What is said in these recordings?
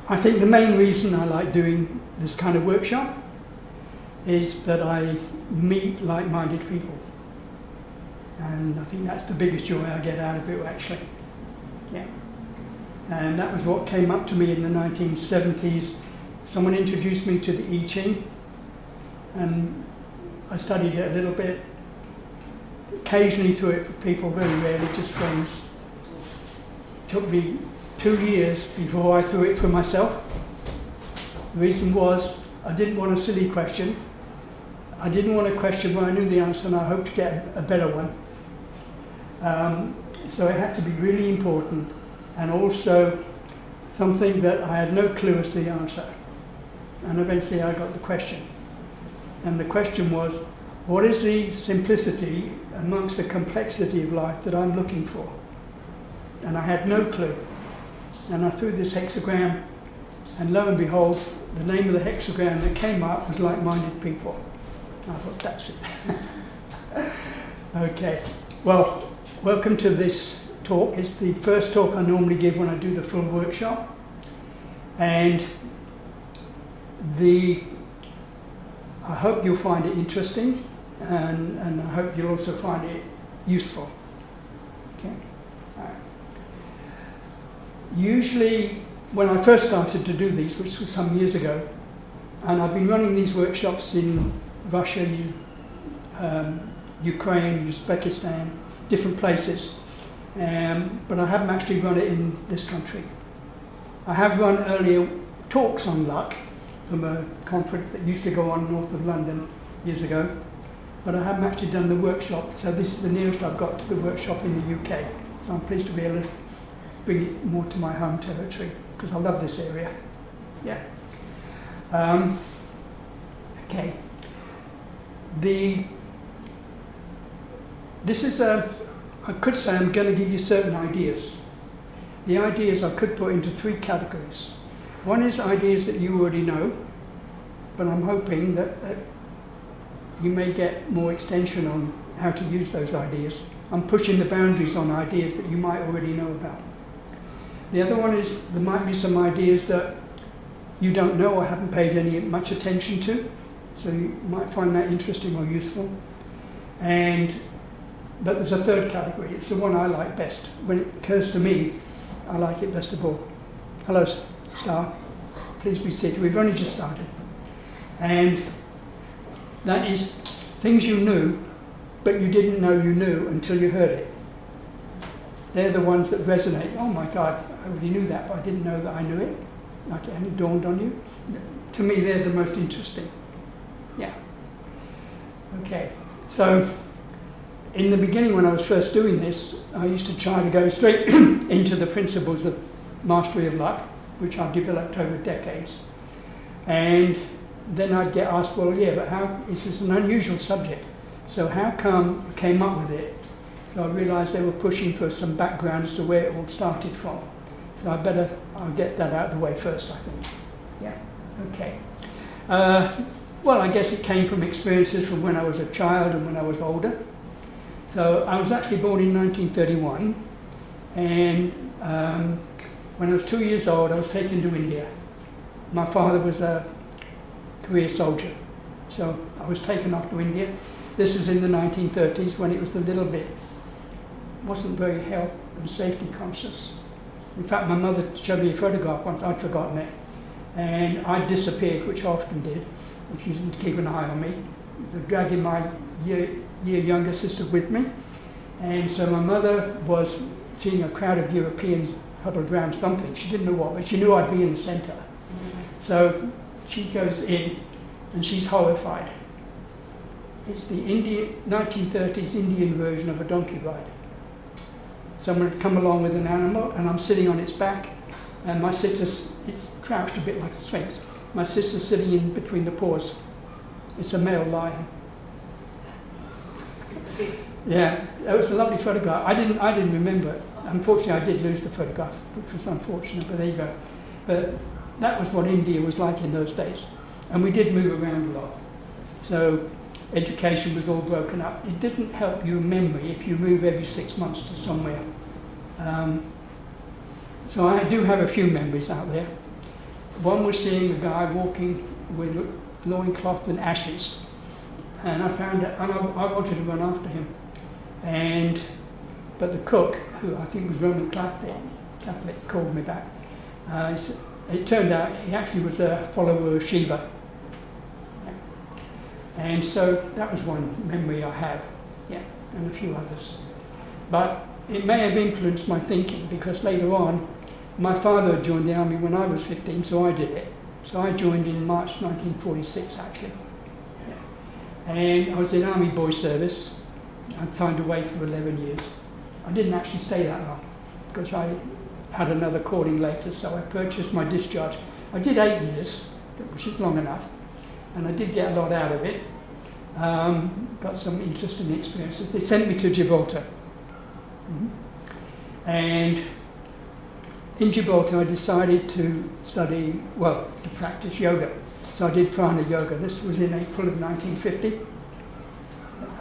I think the main reason I like doing this kind of workshop is that I meet like-minded people. And I think that's the biggest joy I get out of it, actually. Yeah. And that was what came up to me in the 1970s. Someone introduced me to the I Ching, and I studied it a little bit. Occasionally threw it for people, very rarely, just friends. It took me 2 years before I threw it for myself. The reason was I didn't want a silly question. I didn't want a question where I knew the answer and I hoped to get a better one. So it had to be really important, and also something that I had no clue as to the answer. And eventually I got the question. And the question was, what is the simplicity amongst the complexity of life that I'm looking for? And I had no clue. And I threw this hexagram, and lo and behold, the name of the hexagram that came up was like-minded people. I thought, that's it. Okay, well, welcome to this talk. It's the first talk I normally give when I do the full workshop. And I hope you'll find it interesting, and I hope you'll also find it useful. Okay. All right. Usually, when I first started to do these, which was some years ago, and I've been running these workshops in Russia, Ukraine, Uzbekistan, different places, but I haven't actually run it in this country. I have run earlier talks on luck from a conference that used to go on north of London years ago, but I haven't actually done the workshop, so this is the nearest I've got to the workshop in the UK. So I'm pleased to be able to bring it more to my home territory, because I love this area. Yeah. Okay. I could say I'm going to give you certain ideas. The ideas I could put into 3 categories. One is ideas that you already know, but I'm hoping that you may get more extension on how to use those ideas. I'm pushing the boundaries on ideas that you might already know about. The other one is there might be some ideas that you don't know or haven't paid much attention to, so you might find that interesting or useful. But there's a third category. It's the one I like best. When it occurs to me, I like it best of all. Hello, Star. Please be seated. We've only just started. And that is things you knew, but you didn't know you knew until you heard it. They're the ones that resonate. Oh my God, I already knew that, but I didn't know that I knew it. Like it hadn't dawned on you. To me, they're the most interesting. Yeah. Okay. So, in the beginning, when I was first doing this, I used to try to go straight into the principles of mastery of luck, which I've developed over decades. And then I'd get asked, well, yeah, but this is an unusual subject, so how come you came up with it? So I realized they were pushing for some background as to where it all started from. So I'll get that out of the way first, I think. Yeah, okay. Well, I guess it came from experiences from when I was a child and when I was older. So I was actually born in 1931, and when I was 2 years old, I was taken to India. My father was a career soldier, so I was taken off to India. This was in the 1930s when it was wasn't very health and safety conscious. In fact, my mother showed me a photograph once, I'd forgotten it, and I disappeared, which I often did, which used to keep an eye on me, dragging my year younger sister with me. And so my mother was seeing a crowd of Europeans huddled around something. She didn't know what, but she knew I'd be in the center. So she goes in and she's horrified. It's the 1930s Indian version of a donkey ride. Someone had come along with an animal and I'm sitting on its back, and my sister's, it's crouched a bit like a sphinx. My sister's sitting in between the paws. It's a male lion. Yeah, that was a lovely photograph. I didn't remember it. Unfortunately, I did lose the photograph, which was unfortunate, but there you go. But that was what India was like in those days. And we did move around a lot. So education was all broken up. It didn't help your memory if you move every 6 months to somewhere. So I do have a few memories out there. One was seeing a guy walking with loincloth and ashes, and I found it, and I wanted to run after him. But the cook, who I think was Roman Catholic, called me back. It turned out he actually was a follower of Shiva. And so that was one memory I have, and a few others. But it may have influenced my thinking, because later on, my father had joined the army when I was 15, so I did it. So I joined in March 1946, actually. And I was in Army Boy Service. I'd signed away for 11 years. I didn't actually stay that long, because I had another calling later, so I purchased my discharge. I did 8 years, which is long enough, and I did get a lot out of it. Got some interesting experiences. They sent me to Gibraltar. And in Gibraltar I decided to study, to practice yoga. So I did prana yoga. This was in April of 1950.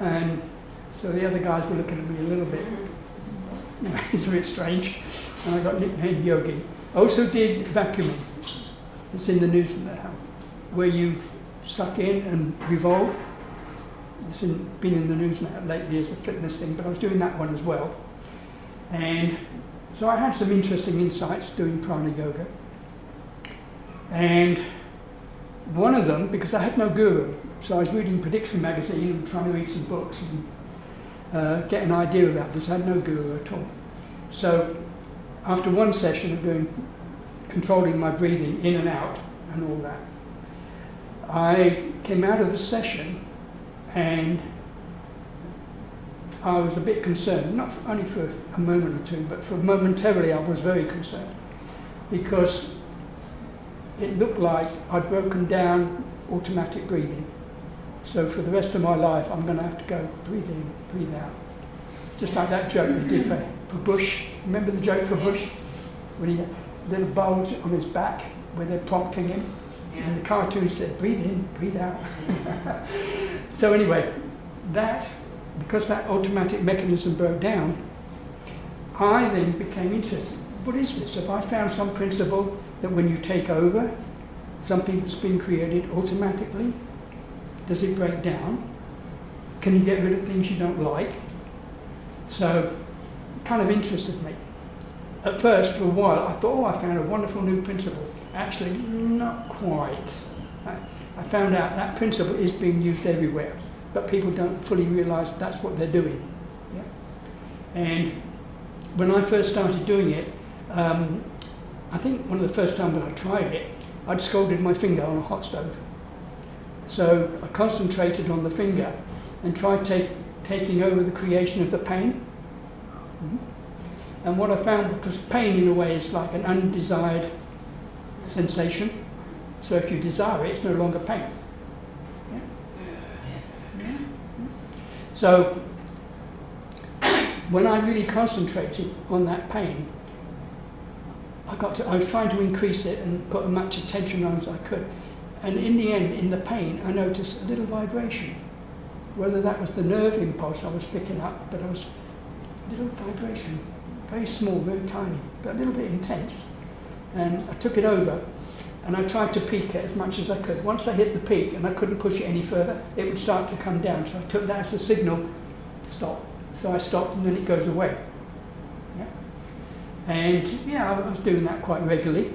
And so the other guys were looking at me a little bit, it's a bit strange, and I got nicknamed Yogi. I also did vacuuming. It's in the news now, where you suck in and revolve. It's been in the news now lately as a fitness thing, but I was doing that one as well. And so I had some interesting insights doing prana yoga. And one of them, because I had no guru, so I was reading Prediction magazine and trying to read some books and get an idea about this. I had no guru at all. So after one session of controlling my breathing in and out and all that, I came out of the session and I was a bit concerned, not only for a moment or two, but for momentarily I was very concerned, because it looked like I'd broken down automatic breathing. So for the rest of my life, I'm going to have to go breathe in, breathe out. Just like that joke they did for Bush. Remember the joke for Bush? When he had a little bulge on his back where they're prompting him. And the cartoon said, breathe in, breathe out. So anyway, because that automatic mechanism broke down, I then became interested. What is this? Have I found some principle that when you take over something that's been created automatically, does it break down? Can you get rid of things you don't like? So it kind of interested me. At first, for a while, I thought, I found a wonderful new principle. Actually, not quite. I found out that principle is being used everywhere, but people don't fully realize that's what they're doing. Yeah? And when I first started doing it, I think one of the first times when I tried it, I'd scalded my finger on a hot stove. So I concentrated on the finger and tried taking over the creation of the pain. And what I found, because pain in a way is like an undesired sensation. So if you desire it, it's no longer pain. Yeah? Yeah? So when I really concentrated on that pain, I was trying to increase it and put as much attention on as I could. And in the end, in the pain, I noticed a little vibration. Whether that was the nerve impulse I was picking up, but it was a little vibration. Very small, very tiny, but a little bit intense. And I took it over, and I tried to peak it as much as I could. Once I hit the peak, and I couldn't push it any further, it would start to come down. So I took that as a signal, stop. So I stopped, and then it goes away. And I was doing that quite regularly.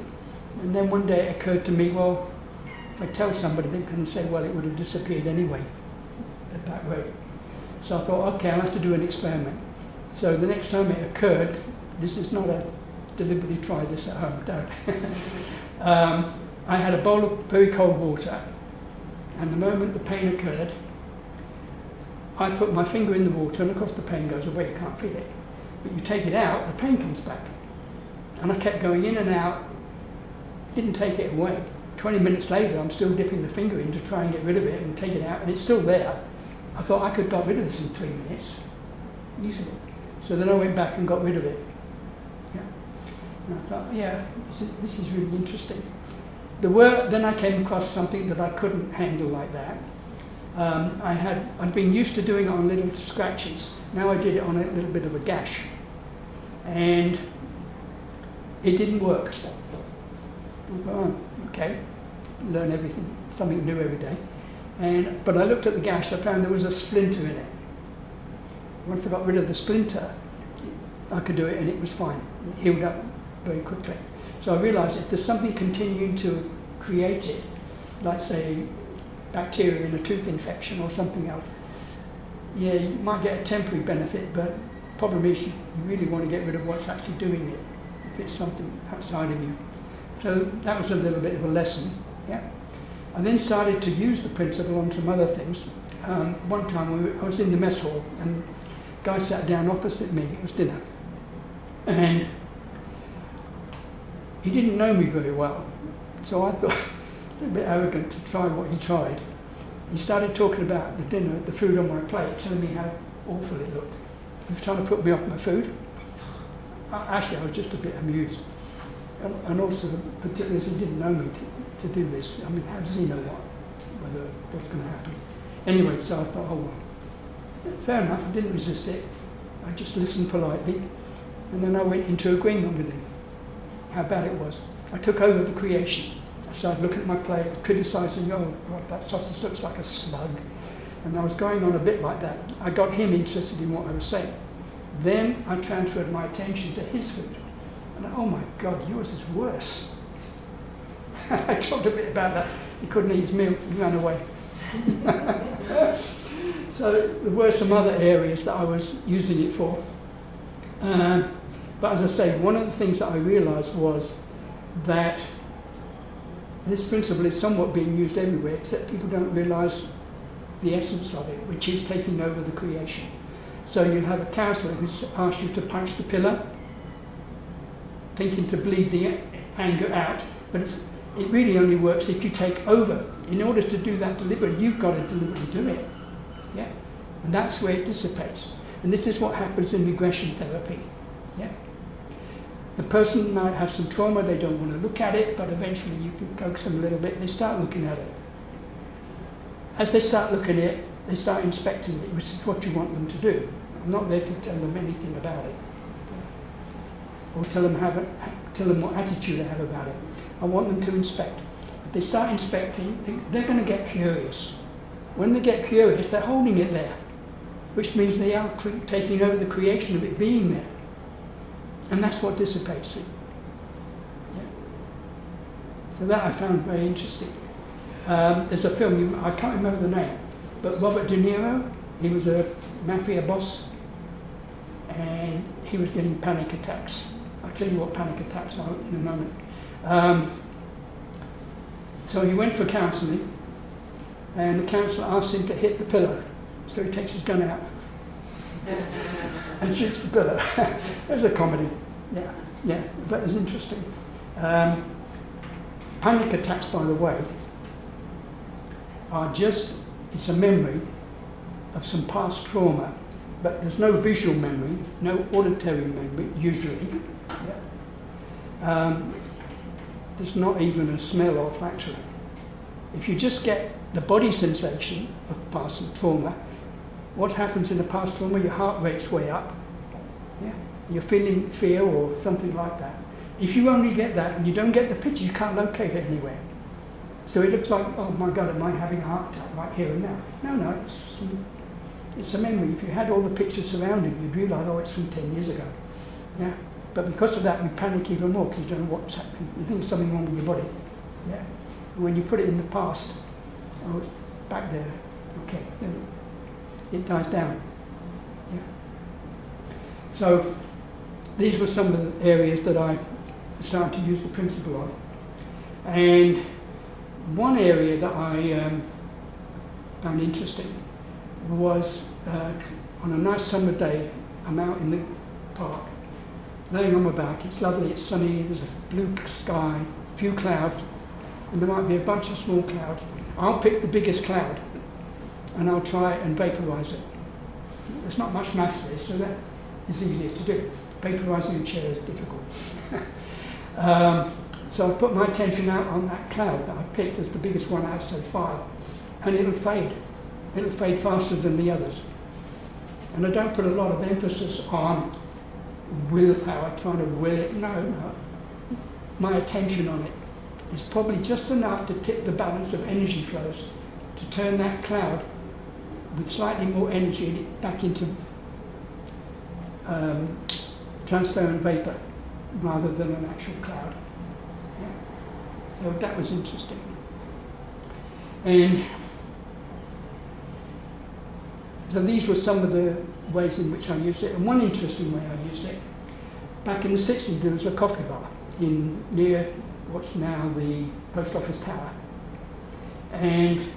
And then one day it occurred to me, well, if I tell somebody, they're going to say, well, it would have disappeared anyway at that rate. So I thought, okay, I'll have to do an experiment. So the next time it occurred, this is not a deliberately try this at home, don't. I had a bowl of very cold water, and the moment the pain occurred, I put my finger in the water, and of course the pain goes away, you can't feel it. But you take it out, the pain comes back. And I kept going in and out, didn't take it away. 20 minutes later, I'm still dipping the finger in to try and get rid of it and take it out, and it's still there. I thought I could get rid of this in 3 minutes, easily. So then I went back and got rid of it. Yeah. And I thought, this is really interesting. Then I came across something that I couldn't handle like that. I'd been used to doing it on little scratches. Now I did it on a little bit of a gash. And it didn't work. I thought, oh, okay, learn everything, something new every day. But I looked at the gash, I found there was a splinter in it. Once I got rid of the splinter, I could do it and it was fine. It healed up very quickly. So I realised if there's something continuing to create it, like say bacteria in a tooth infection or something else, yeah, you might get a temporary benefit, but problem is you really want to get rid of what's actually doing it, if it's something outside of you. So that was a little bit of a lesson. Yeah. I then started to use the principle on some other things. One time I was in the mess hall and a guy sat down opposite me, it was dinner, and he didn't know me very well, so I thought, a little bit arrogant to try what he tried. He started talking about the dinner, the food on my plate, telling me how awful it looked. He was trying to put me off my food. Actually, I was just a bit amused. And also, particularly as he didn't know me to do this. I mean, how does he know what's going to happen? Anyway, so I thought, oh well, fair enough, I didn't resist it. I just listened politely. And then I went into agreement with him, how bad it was. I took over the creation. I started looking at my plate, criticising, oh, God, that sausage looks like a slug. And I was going on a bit like that. I got him interested in what I was saying. Then I transferred my attention to his food. And oh my God, yours is worse. I talked a bit about that. He couldn't eat his meal, he ran away. So there were some other areas that I was using it for. But as I say, one of the things that I realised was that this principle is somewhat being used everywhere, except people don't realise the essence of it, which is taking over the creation. So you'll have a counsellor who's asked you to punch the pillar, thinking to bleed the anger out, but it really only works if you take over. In order to do that deliberately, you've got to deliberately do it. Yeah? And that's where it dissipates. And this is what happens in regression therapy. Yeah? The person might have some trauma, they don't want to look at it, but eventually you can coax them a little bit, they start looking at it. As they start looking at it, they start inspecting it, which is what you want them to do. I'm not there to tell them anything about it, or tell them what attitude they have about it. I want them to inspect. If they start inspecting, they're going to get curious. When they get curious, they're holding it there, which means they are taking over the creation of it being there. And that's what dissipates it. Yeah. So that I found very interesting. There's a film, I can't remember the name, but Robert De Niro, he was a mafia boss, and he was getting panic attacks. I'll tell you what panic attacks are in a moment. So he went for counselling, and the counsellor asked him to hit the pillar. So he takes his gun out and shoots the pillar. It was a comedy. Yeah, that was interesting. Panic attacks, by the way, are it's a memory of some past trauma, but there's no visual memory, no auditory memory, usually. Yeah. There's not even a smell or olfactory. If you just get the body sensation of past trauma, what happens in the past trauma? Your heart rate's way up. Yeah? You're feeling fear or something like that. If you only get that and you don't get the picture, you can't locate it anywhere. So it looks like, oh my God, am I having a heart attack right here and now? No, it's a memory. If you had all the pictures surrounding you, you'd realise, oh, it's from 10 years ago. Yeah? But because of that, we panic even more because you don't know what's happening. You think there's something wrong with your body. Yeah? And when you put it in the past, oh, it's back there. Okay, then it dies down. Yeah? So these were some of the areas that I started to use the principle on. And one area that I found interesting was on a nice summer day, I'm out in the park, laying on my back, it's lovely, it's sunny, there's a blue sky, a few clouds, and there might be a bunch of small clouds. I'll pick the biggest cloud and I'll try and vaporize it. There's not much mass there, so that is easier to do. Vaporizing a chair is difficult. So I put my attention out on that cloud that I picked as the biggest one out so far, and it'll fade. It'll fade faster than the others. And I don't put a lot of emphasis on willpower, trying to will it. No. my attention on it is probably just enough to tip the balance of energy flows to turn that cloud with slightly more energy in it back into transparent vapor rather than an actual cloud. Yeah. So that was interesting. And so these were some of the ways in which I used it. And one interesting way I used it, back in the 60s there was a coffee bar near what's now the post office tower. And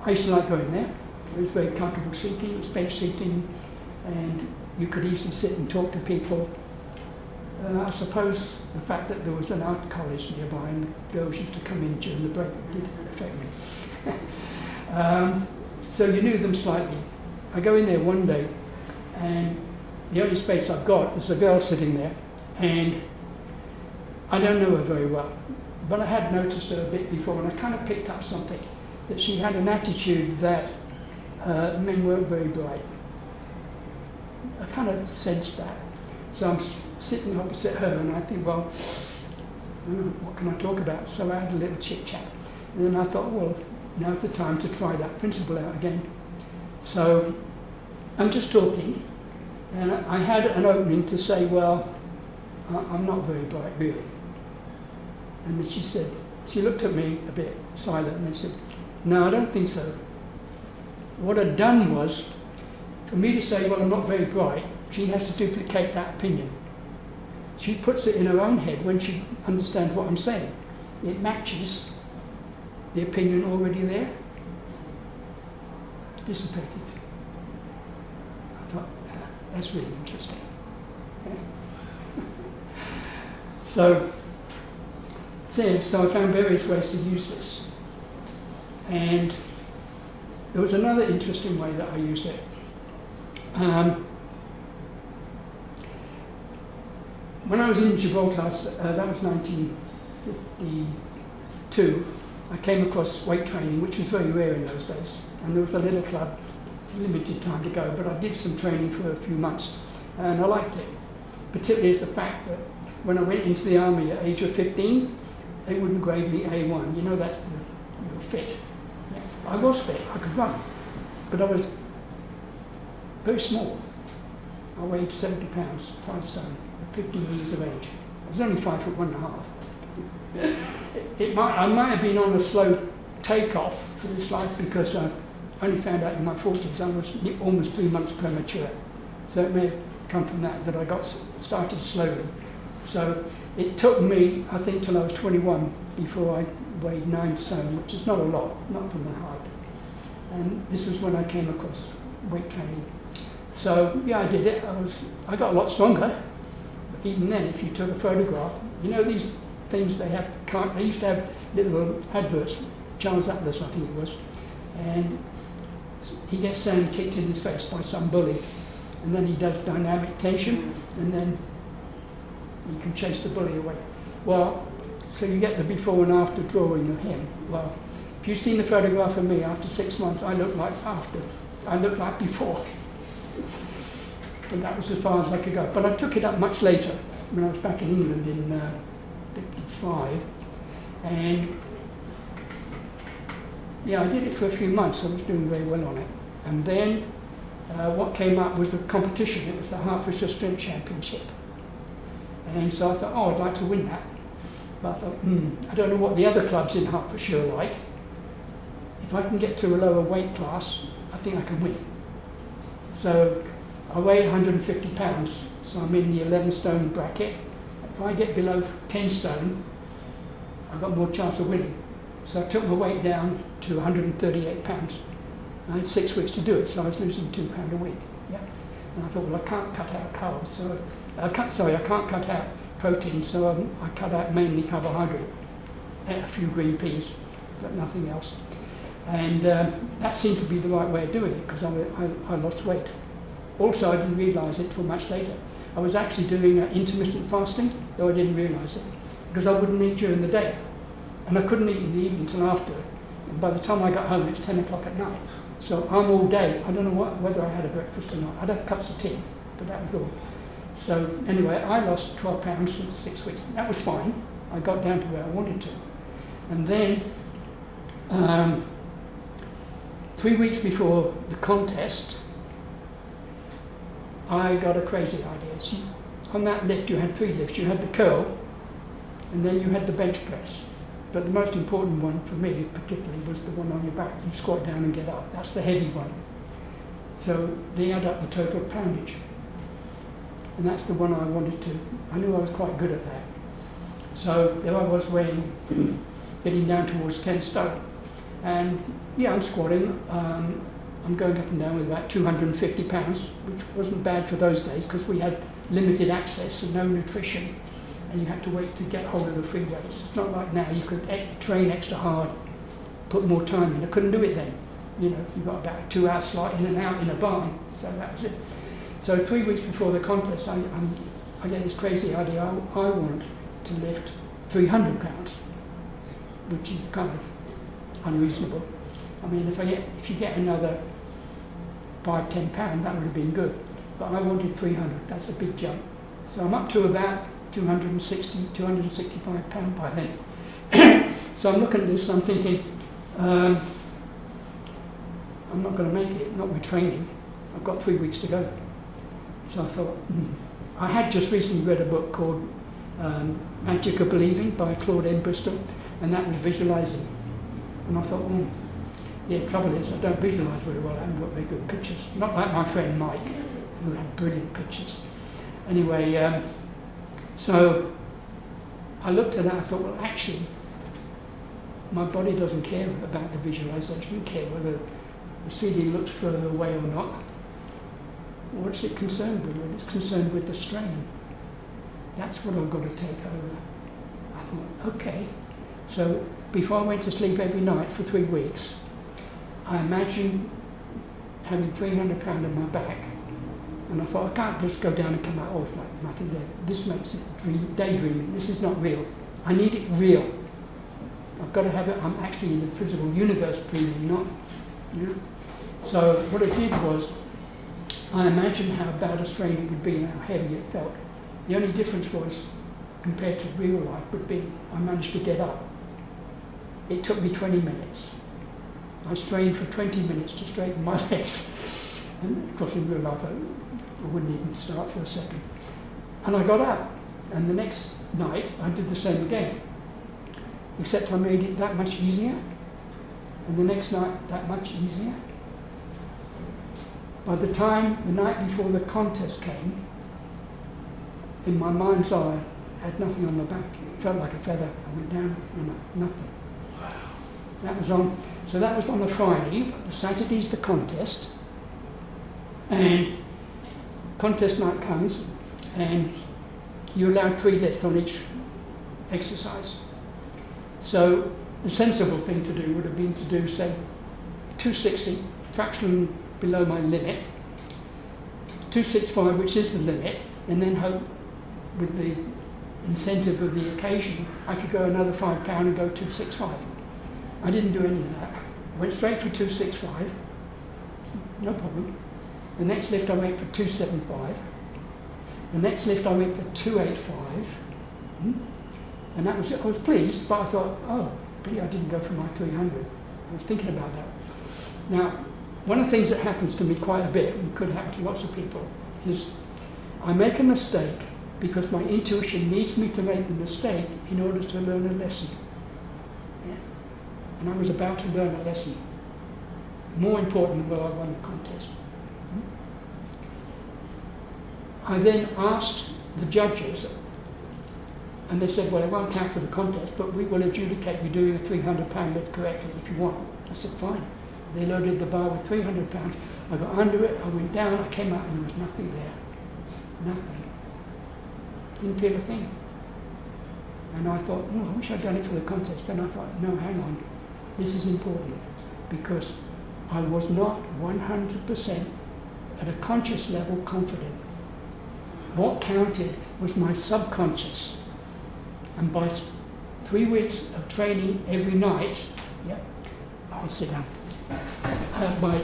I used to like going there. It was very comfortable seating, it was bench seating, and you could easily sit and talk to people. I suppose the fact that there was an art college nearby and the girls used to come in during the break did affect me. So you knew them slightly. I go in there one day and the only space I've got is a girl sitting there, and I don't know her very well, but I had noticed her a bit before, and I kind of picked up something, that she had an attitude that men weren't very bright. I kind of sensed that. So I'm sitting opposite her and I think, well, what can I talk about? So I had a little chit chat. And then I thought, well, now's the time to try that principle out again. So I'm just talking, and I had an opening to say, well, I'm not very bright, really. And then she looked at me a bit silent and said, no, I don't think so. What I'd done was, for me to say, well, I'm not very bright, she has to duplicate that opinion. She puts it in her own head when she understands what I'm saying. It matches the opinion already there. Dissipated. I thought, that's really interesting. Yeah. So I found various ways to use this. And there was another interesting way that I used it. When I was in Gibraltar, that was 1952, I came across weight training, which was very rare in those days. And there was a little club, limited time to go, but I did some training for a few months, and I liked it. Particularly as the fact that when I went into the army at the age of 15, they wouldn't grade me A1. You know, that's you're fit. Yeah. I was fit, I could run, but I was very small. I weighed 70 pounds, 5 stone, at 15 years of age. I was only 5'1.5". I might have been on a slow takeoff for this life because I only found out in my 40s I was almost 3 months premature. So it may have come from that I got started slowly. So it took me, I think, till I was 21 before I weighed 9 stone, which is not a lot, not for my height. And this was when I came across weight training. So yeah, I did it. I got a lot stronger. But even then, if you took a photograph, you know these things they used to have little adverts. Charles Atlas, I think it was, and he gets sand kicked in his face by some bully, and then he does dynamic tension, and then you can chase the bully away. Well, so you get the before and after drawing of him. Well, if you've seen the photograph of me after 6 months, I look like after. I look like before. And that was as far as I could go. But I took it up much later, when I was back in England in 55. And yeah, I did it for a few months. I was doing very well on it. And then what came up was a competition. It was the Hertfordshire Strength Championship. And so I thought, oh, I'd like to win that. But I thought, I don't know what the other clubs in Hertfordshire are like. If I can get to a lower weight class, I think I can win. So I weigh 150 pounds, so I'm in the 11 stone bracket. If I get below 10 stone, I've got more chance of winning. So I took my weight down to 138 pounds. I had 6 weeks to do it, so I was losing £2 a week. Yeah. And I thought, well, I can't cut out carbs, so I can't cut out protein, so I cut out mainly carbohydrate, ate a few green peas, but nothing else. And that seemed to be the right way of doing it because I lost weight. Also, I didn't realise it till much later. I was actually doing intermittent fasting, though I didn't realise it, because I wouldn't eat during the day. And I couldn't eat in the evening until after. And by the time I got home, it was 10 o'clock at night. So I'm all day. I don't know whether I had a breakfast or not. I'd have cups of tea, but that was all. So anyway, I lost 12 pounds in 6 weeks. That was fine. I got down to where I wanted to. And then, 3 weeks before the contest, I got a crazy idea. See, on that lift you had 3 lifts. You had the curl, and then you had the bench press. But the most important one for me particularly was the one on your back. You squat down and get up. That's the heavy one. So they add up the total poundage. And that's the one I wanted to. I knew I was quite good at that. So there I was weighing, getting down towards 10 stone. And yeah, I'm squatting. I'm going up and down with about 250 pounds, which wasn't bad for those days because we had limited access and no nutrition. And you had to wait to get hold of the free weights. It's not like now, you could train extra hard, put more time in. I couldn't do it then. You know, you got about a 2 hour slot in and out in a barn, so that was it. So 3 weeks before the contest, I get this crazy idea. I want to lift 300 pounds, which is kind of unreasonable. I mean, if you get another 5-10 pounds, that would have been good. But I wanted 300. That's a big jump. So I'm up to about 265 pounds by then. So I'm looking at this, I'm thinking, I'm not going to make it, not with training. I've got 3 weeks to go. So I thought, I had just recently read a book called Magic of Believing by Claude M. Bristol, and that was visualizing. And I thought, yeah, trouble is I don't visualize very well, I haven't got very good pictures. Not like my friend Mike, who had brilliant pictures. Anyway, so I looked at that, I thought, well, actually, my body doesn't care about the visualization, it doesn't care whether the CD looks further away or not. What's it concerned with? Well, it's concerned with the strain. That's what I've got to take over. I thought, okay. So before I went to sleep every night for 3 weeks, I imagined having 300 pounds on my back, and I thought, I can't just go down and come out off like nothing there. This makes it daydreaming. This is not real. I need it real. I've got to have it. I'm actually in the physical universe dreaming, not, you know. So what I did was, I imagined how bad a strain it would be and how heavy it felt. The only difference was, compared to real life, would be I managed to get up. It took me 20 minutes. I strained for 20 minutes to straighten my legs. And of course in real life I wouldn't even start for a second. And I got up. And the next night I did the same again. Except I made it that much easier. And the next night that much easier. By the time, the night before the contest came, in my mind's eye, I had nothing on my back. It felt like a feather. I went down and nothing. Wow. That was on the Friday. The Saturday's the contest. And contest night comes, and you're allowed 3 lifts on each exercise. So the sensible thing to do would have been to do, say, 260, fraction below my limit, 265, which is the limit, and then hope with the incentive of the occasion, I could go another £5 and go 265. I didn't do any of that. I went straight for 265, no problem. The next lift I went for 275. The next lift I went for 285. And that was it. I was pleased, but I thought, oh, pity I didn't go for my 300. I was thinking about that. Now, one of the things that happens to me quite a bit, and could happen to lots of people, is I make a mistake because my intuition needs me to make the mistake in order to learn a lesson. Yeah. And I was about to learn a lesson, more important than whether I won the contest. I then asked the judges, and they said, well, it won't count for the contest, but we will adjudicate you doing a 300-pound lift correctly if you want. I said, fine. They loaded the bar with 300 pounds. I got under it, I went down, I came out, and there was nothing there. Nothing. Didn't feel a thing. And I thought, oh, I wish I'd done it for the contest. Then I thought, no, hang on. This is important because I was not 100% at a conscious level confident. What counted was my subconscious. And by 3 weeks of training every night, I'll sit down. By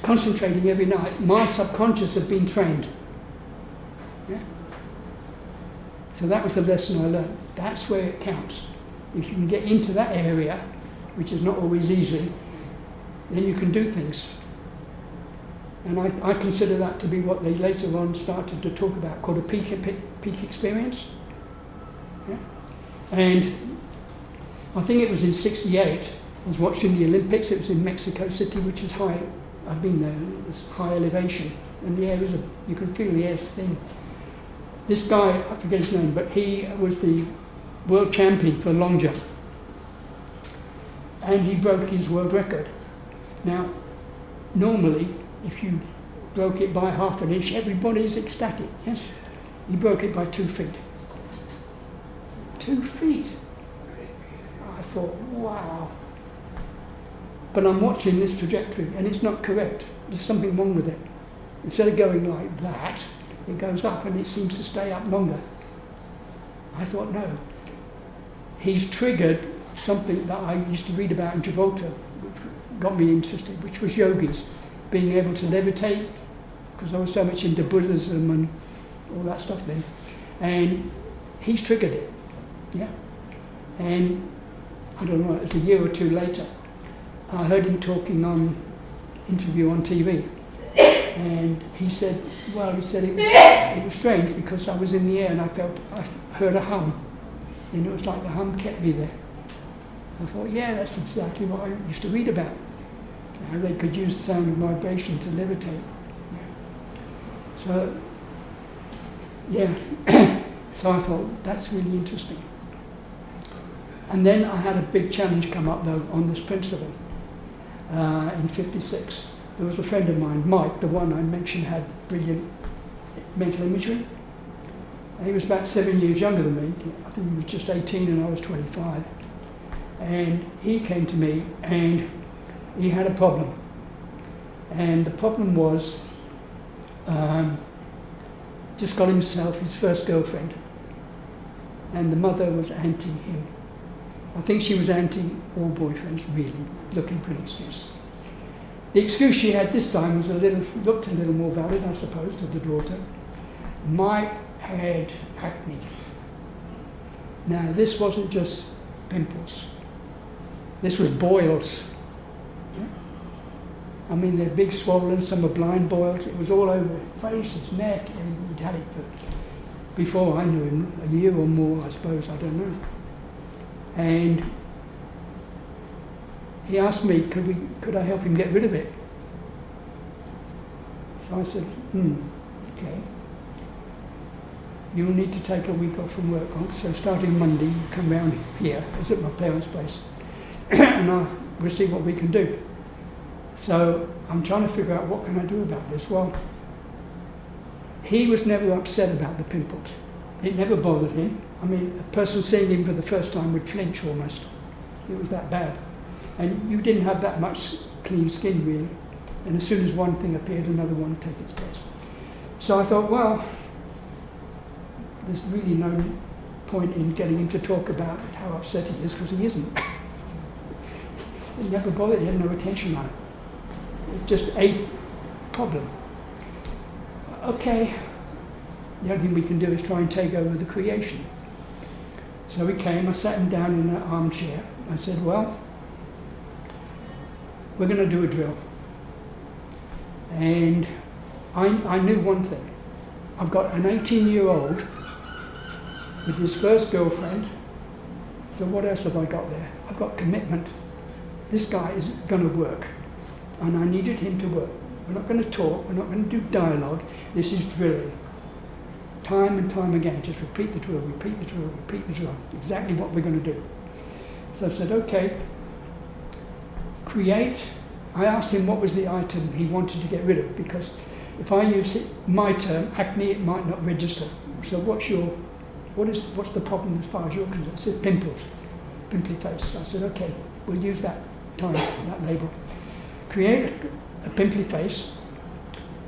concentrating every night, my subconscious had been trained. Yeah? So that was the lesson I learned. That's where it counts. If you can get into that area, which is not always easy, then you can do things. And I consider that to be what they later on started to talk about, called a peak experience. Yeah? And I think it was in '68, I was watching the Olympics. It was in Mexico City, which is high. I've been there. It was high elevation, and the air is you can feel the air's thin. This guy, I forget his name, but he was the world champion for long jump, and he broke his world record. Now, normally, if you broke it by half an inch, everybody's ecstatic. Yes, he broke it by 2 feet. 2 feet. I thought, wow. But I'm watching this trajectory, and it's not correct. There's something wrong with it. Instead of going like that, it goes up, and it seems to stay up longer. I thought, no. He's triggered something that I used to read about in Gibraltar, which got me interested, which was yogis, being able to levitate, because I was so much into Buddhism and all that stuff then. And he's triggered it, yeah. And I don't know, it was a year or two later, I heard him talking on interview on TV, and he said, well, he said it was strange because I was in the air and I heard a hum, and it was like the hum kept me there. I thought, yeah, that's exactly what I used to read about. How they could use sound and vibration to levitate. Yeah. So, yeah, so I thought that's really interesting. And then I had a big challenge come up though on this principle. In '56, there was a friend of mine, Mike, the one I mentioned had brilliant mental imagery. And he was about 7 years younger than me. I think he was just 18 and I was 25. And he came to me and he had a problem. And the problem was just got himself his first girlfriend. And the mother was anti him. I think she was anti all boyfriends, really, looking for an excuse. The excuse she had this time was looked a little more valid, I suppose, to the daughter. Mike had acne. Now, this wasn't just pimples. This was boils. Yeah? I mean, they're big, swollen, some are blind boils. It was all over his face, his neck, and he'd had it before I knew him, a year or more, I suppose, I don't know. And he asked me, could I help him get rid of it? So I said, okay. You'll need to take a week off from work. So starting Monday, you come round here. I was at my parents' place. And we'll see what we can do. So I'm trying to figure out what can I do about this. Well, he was never upset about the pimples. It never bothered him. I mean, a person seeing him for the first time would flinch almost. It was that bad. And you didn't have that much clean skin, really. And as soon as one thing appeared, another one would take its place. So I thought, well, there's really no point in getting him to talk about how upset he is, because he isn't. It never bothered, he had no attention on it. It's just a problem. Okay, the only thing we can do is try and take over the creation. So he came, I sat him down in an armchair. I said, well, we're going to do a drill. And I knew one thing. I've got an 18-year-old with his first girlfriend. So what else have I got there? I've got commitment. This guy is going to work. And I needed him to work. We're not going to talk. We're not going to do dialogue. This is drilling. Time and time again. Just repeat the drill, repeat the drill, repeat the drill. Exactly what we're going to do. So I said, okay, create. I asked him what was the item he wanted to get rid of, because if I use my term, acne, it might not register. So what's the problem as far as you're concerned? I said, pimples, pimply face. I said, okay, we'll use that time, that label. Create a pimply face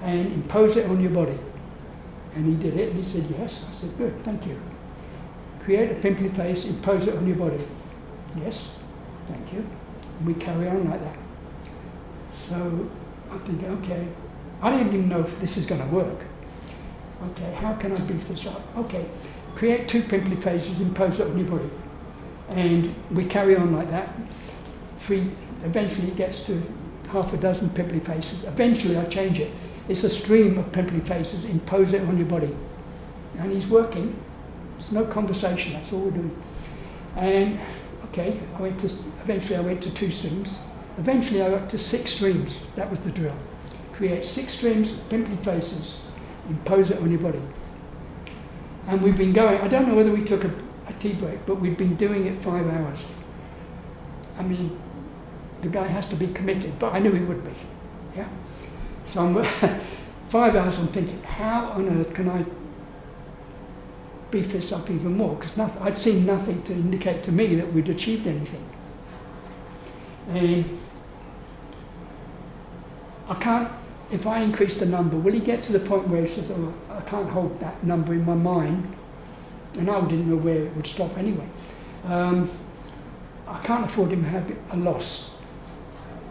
and impose it on your body. And he did it, and he said, yes. I said, good, thank you. Create a pimply face, impose it on your body. Yes, thank you. And we carry on like that. So I'm thinking, okay, I don't even know if this is going to work. Okay, how can I beef this up? Okay, create 2 pimply faces, impose it on your body. And we carry on like that. Eventually it gets to half a dozen pimply faces. Eventually I change it. It's a stream of pimply faces, impose it on your body. And he's working. It's no conversation, that's all we're doing. And okay, eventually I went to 2 streams. Eventually I got to 6 streams. That was the drill. Create 6 streams of pimply faces, impose it on your body. And we've been going, I don't know whether we took a tea break, but we've been doing it 5 hours. I mean, the guy has to be committed, but I knew he would be. Yeah. So I'm 5 hours I'm thinking, how on earth can I beef this up even more? Because I'd seen nothing to indicate to me that we'd achieved anything. And I can't, if I increase the number, will he get to the point where he says, oh, I can't hold that number in my mind, and I didn't know where it would stop anyway. I can't afford him to have a loss,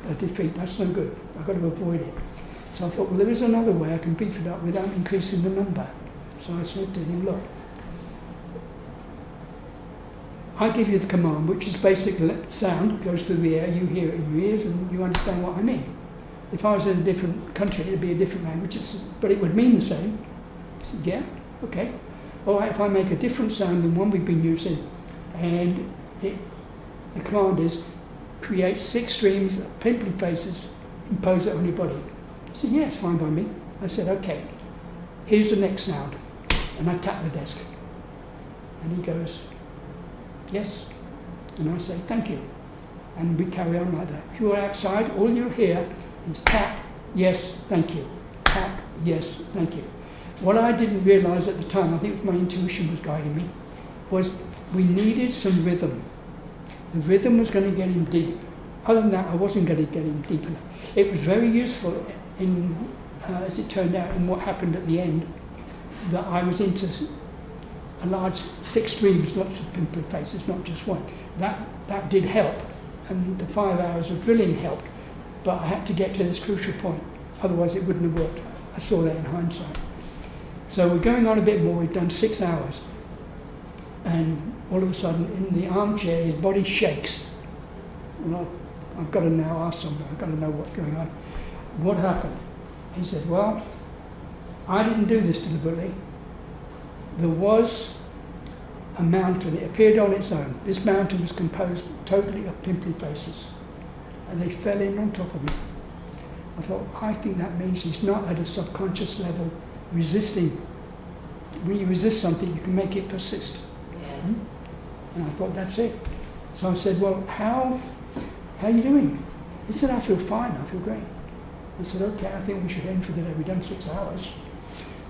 a defeat. That's no good. I've got to avoid it. So I thought, well, there is another way I can beef it up without increasing the number. So I said to him, look, I give you the command, which is basic sound, goes through the air, you hear it in your ears, and you understand what I mean. If I was in a different country, it'd be a different language, but it would mean the same. I said, yeah, okay. All right, if I make a different sound than one we've been using, and the command is, create 6 streams of pimply faces, impose it on your body. He said, yeah, it's fine by me. I said, okay, here's the next sound. And I tap the desk. And he goes, yes. And I say, thank you. And we carry on like that. If you're outside, all you'll hear is tap, yes, thank you. Tap, yes, thank you. What I didn't realise at the time, I think it was my intuition was guiding me, was we needed some rhythm. The rhythm was going to get him deep. Other than that, I wasn't going to get him deep enough. It was very useful in, as it turned out, in what happened at the end, that I was into a large 6 streams, lots of pimply faces, not just one. That did help, and the 5 hours of drilling helped, but I had to get to this crucial point, otherwise it wouldn't have worked. I saw that in hindsight. So we're going on a bit more, we've done 6 hours, and all of a sudden in the armchair his body shakes. Well, I've got to now ask somebody, I've got to know what's going on. What happened? He said, well, I didn't do this deliberately. There was a mountain, it appeared on its own. This mountain was composed totally of pimply faces, and they fell in on top of me. I thought, I think that means he's not at a subconscious level resisting. When you resist something, you can make it persist. Yeah. And I thought, that's it. So I said, well, how are you doing? He said, I feel fine, I feel great. I said, okay, I think we should end for the day. We've done 6 hours.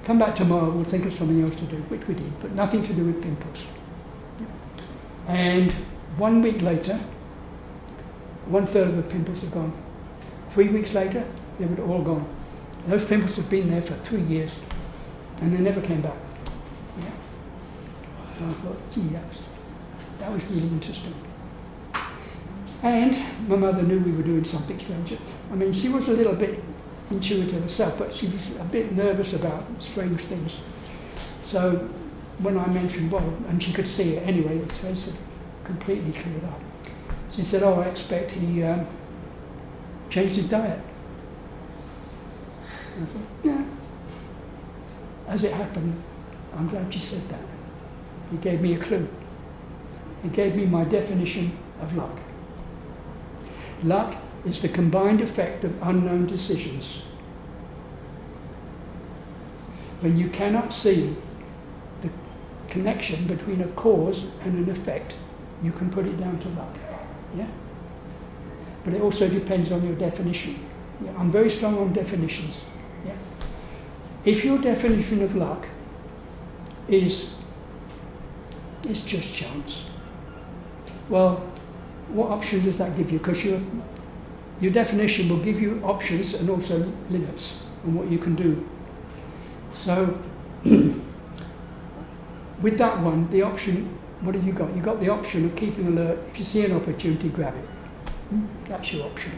Come back tomorrow, we'll think of something else to do, which we did, but nothing to do with pimples. And 1 week later, 1/3 of the pimples are gone. 3 weeks later, they were all gone. Those pimples had been there for 3 years, and they never came back. Yeah. So I thought, gee, that was really interesting. And my mother knew we were doing something strange. I mean, she was a little bit intuitive herself, but she was a bit nervous about strange things. So when I mentioned, well, and she could see it anyway, his face had completely cleared up. She said, oh, I expect he changed his diet. And I thought, yeah. As it happened, I'm glad she said that. He gave me a clue. He gave me my definition of luck. Luck is the combined effect of unknown decisions. When you cannot see the connection between a cause and an effect, you can put it down to luck. Yeah? But it also depends on your definition. Yeah? I'm very strong on definitions. Yeah? If your definition of luck is just chance, well, what option does that give you? Because your definition will give you options and also limits on what you can do. So with that one, the option, what have you got? You've got the option of keeping alert. If you see an opportunity, grab it. That's your option.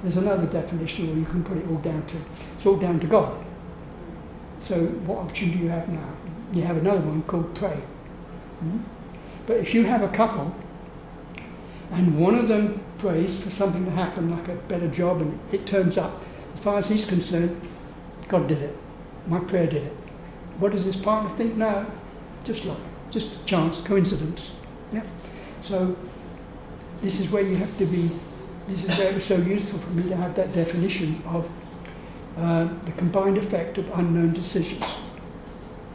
There's another definition where you can put it all down to, it's all down to God. So what option do you have now? you have another one called pray. But if you have a couple, and one of them prays for something to happen, like a better job, and it turns up, as far as he's concerned, God did it. My prayer did it. What does this partner think? No, just luck, just chance, coincidence. Yeah. So this is where you have to be. This is where it was so useful for me to have that definition of the combined effect of unknown decisions.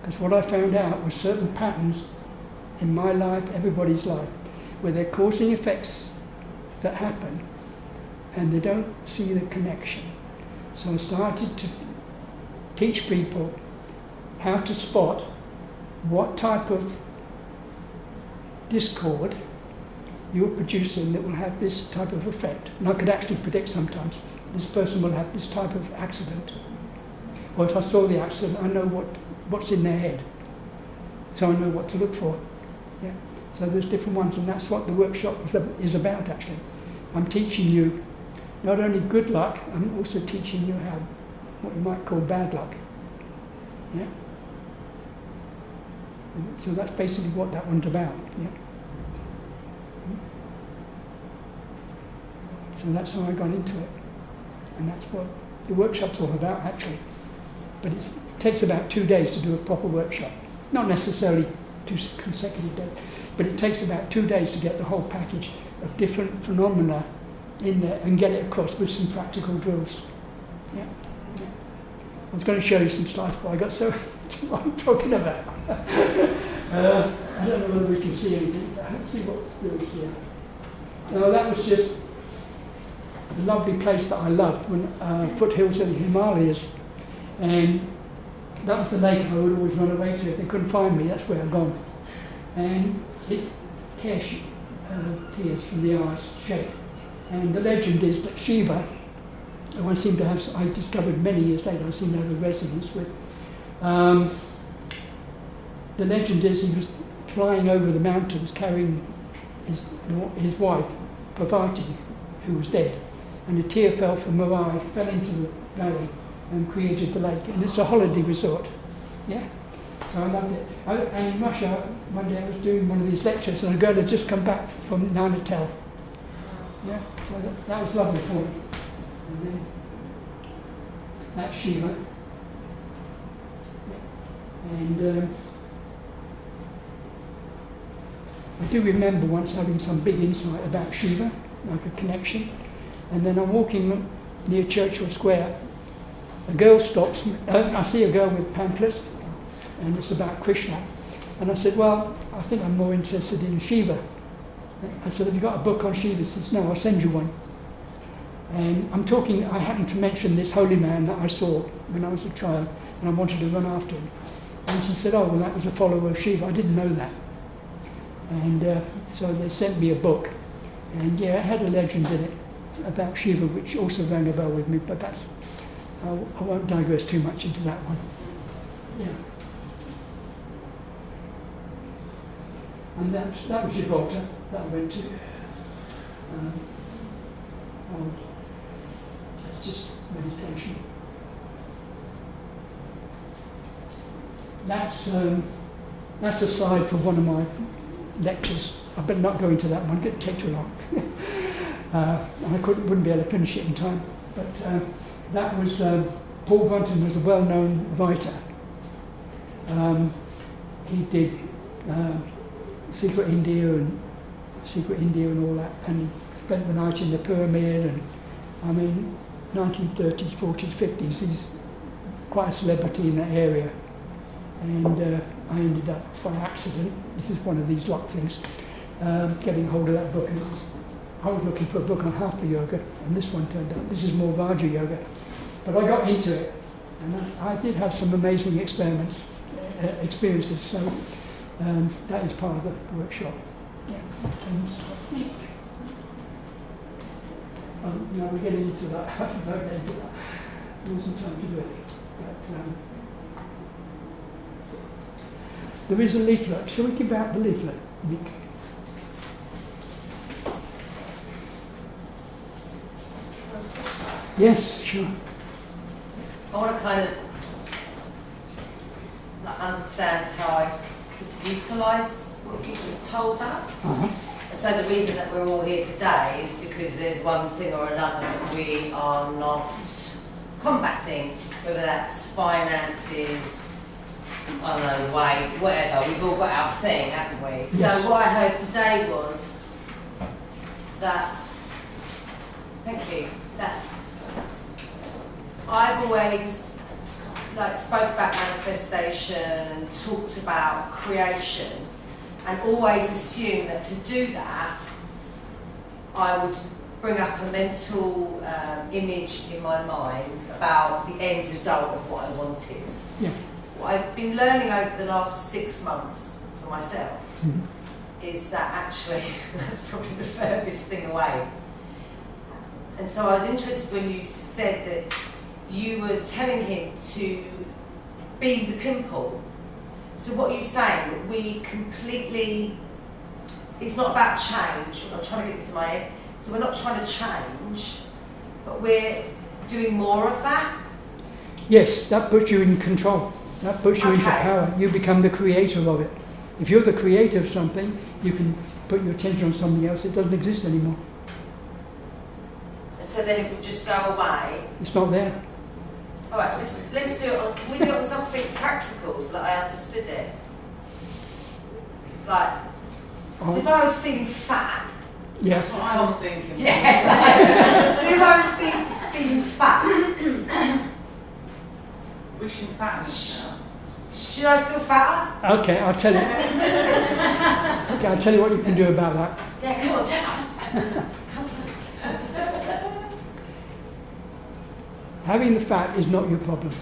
Because what I found out was certain patterns in my life, everybody's life, where they're causing effects that happen and they don't see the connection. So I started to teach people how to spot what type of discord you're producing that will have this type of effect. And I could actually predict sometimes this person will have this type of accident. Or if I saw the accident, I know what's in their head. So I know what to look for. Yeah. So there's different ones, and that's what the workshop is about actually. I'm teaching you not only good luck, I'm also teaching you how, what you might call bad luck. Yeah. And so that's basically what that one's about. Yeah. So that's how I got into it. And that's what the workshop's all about actually. But it takes about 2 days to do a proper workshop. Not necessarily 2 consecutive days, but it takes about 2 days to get the whole package of different phenomena in there and get it across with some practical drills. Yeah. Yeah. I was going to show you some slides, but I got so what I'm talking about. I don't know whether we can see anything. Let's see what there is here. No, that was just a lovely place that I loved, when foothills of the Himalayas, and that was the lake I would always run away to. If they couldn't find me, that's where I'd gone. And it's tears from the eyes shape. And the legend is that Shiva, who I discovered many years later, I seem to have a resonance with. The legend is he was flying over the mountains carrying his wife, Parvati, who was dead. And a tear fell from her eye, fell into the valley and created the lake. And it's a holiday resort. Yeah? So I loved it. And in Russia, one day I was doing one of these lectures and a girl had just come back from Nainital. Yeah? So that was lovely for me. And then that's Shiva. Yeah. And I do remember once having some big insight about Shiva, like a connection. And then I'm walking near Churchill Square. A girl stops me. I see a girl with pamphlets, and it's about Krishna. And I said, well, I think I'm more interested in Shiva. I said, have you got a book on Shiva? She says, no, I'll send you one. And I happened to mention this holy man that I saw when I was a child, and I wanted to run after him. And she said, oh, well, that was a follower of Shiva. I didn't know that. And so they sent me a book. And yeah, it had a legend in it about Shiva, which also rang a bell with me, but that's, I won't digress too much into that one. Yeah. And that was Gibraltar that I went to. It's just meditation. That's a slide from one of my lectures. I better not go into that one, it'd take too long. And I wouldn't be able to finish it in time. But that was, Paul Brunton was a well-known writer. He did Secret India and all that, and he spent the night in the pyramid, and I mean, 1930s, 40s, 50s, he's quite a celebrity in that area. And I ended up, by accident, this is one of these luck things, getting hold of that book. And I was looking for a book on Hatha yoga, and this one turned up. This is more Raja yoga. But I got into it, and I did have some amazing experiences, so that is part of the workshop. Yeah. Now we're getting into that. I don't get into that. There wasn't time to do it. But there is a leaflet. Shall we give out the leaflet, Nick? Yes, sure. I want to kind of understand how I could utilise what you just told us. Uh-huh. So the reason that we're all here today is because there's one thing or another that we are not combating, whether that's finances, I don't know, weight, whatever. We've all got our thing, haven't we? Yes. So what I heard today was that, thank you, that I've always spoke about manifestation and talked about creation, and always assumed that to do that, I would bring up a mental image in my mind about the end result of what I wanted. Yeah. What I've been learning over the last 6 months for myself is that actually that's probably the furthest thing away. And so I was interested when you said that you were telling him to be the pimple. So what are you saying? That we completely, it's not about change, I'm trying to get this in my head, so we're not trying to change, but we're doing more of that? Yes, that puts you in control. That puts you into power. You become the creator of it. If you're the creator of something, you can put your attention on something else. It doesn't exist anymore. So then it would just go away? It's not there. All right, let's do it on, can we do it on something practical so that I understood it? Like, so if I was feeling fat. Yes. That's what I was thinking. Yeah. So if I was feeling fat. Wishing fat. Should I feel fatter? Okay, I'll tell you. Okay, I'll tell you what you can do about that. Yeah, come on, tell us. Come close. Having the fat is not your problem.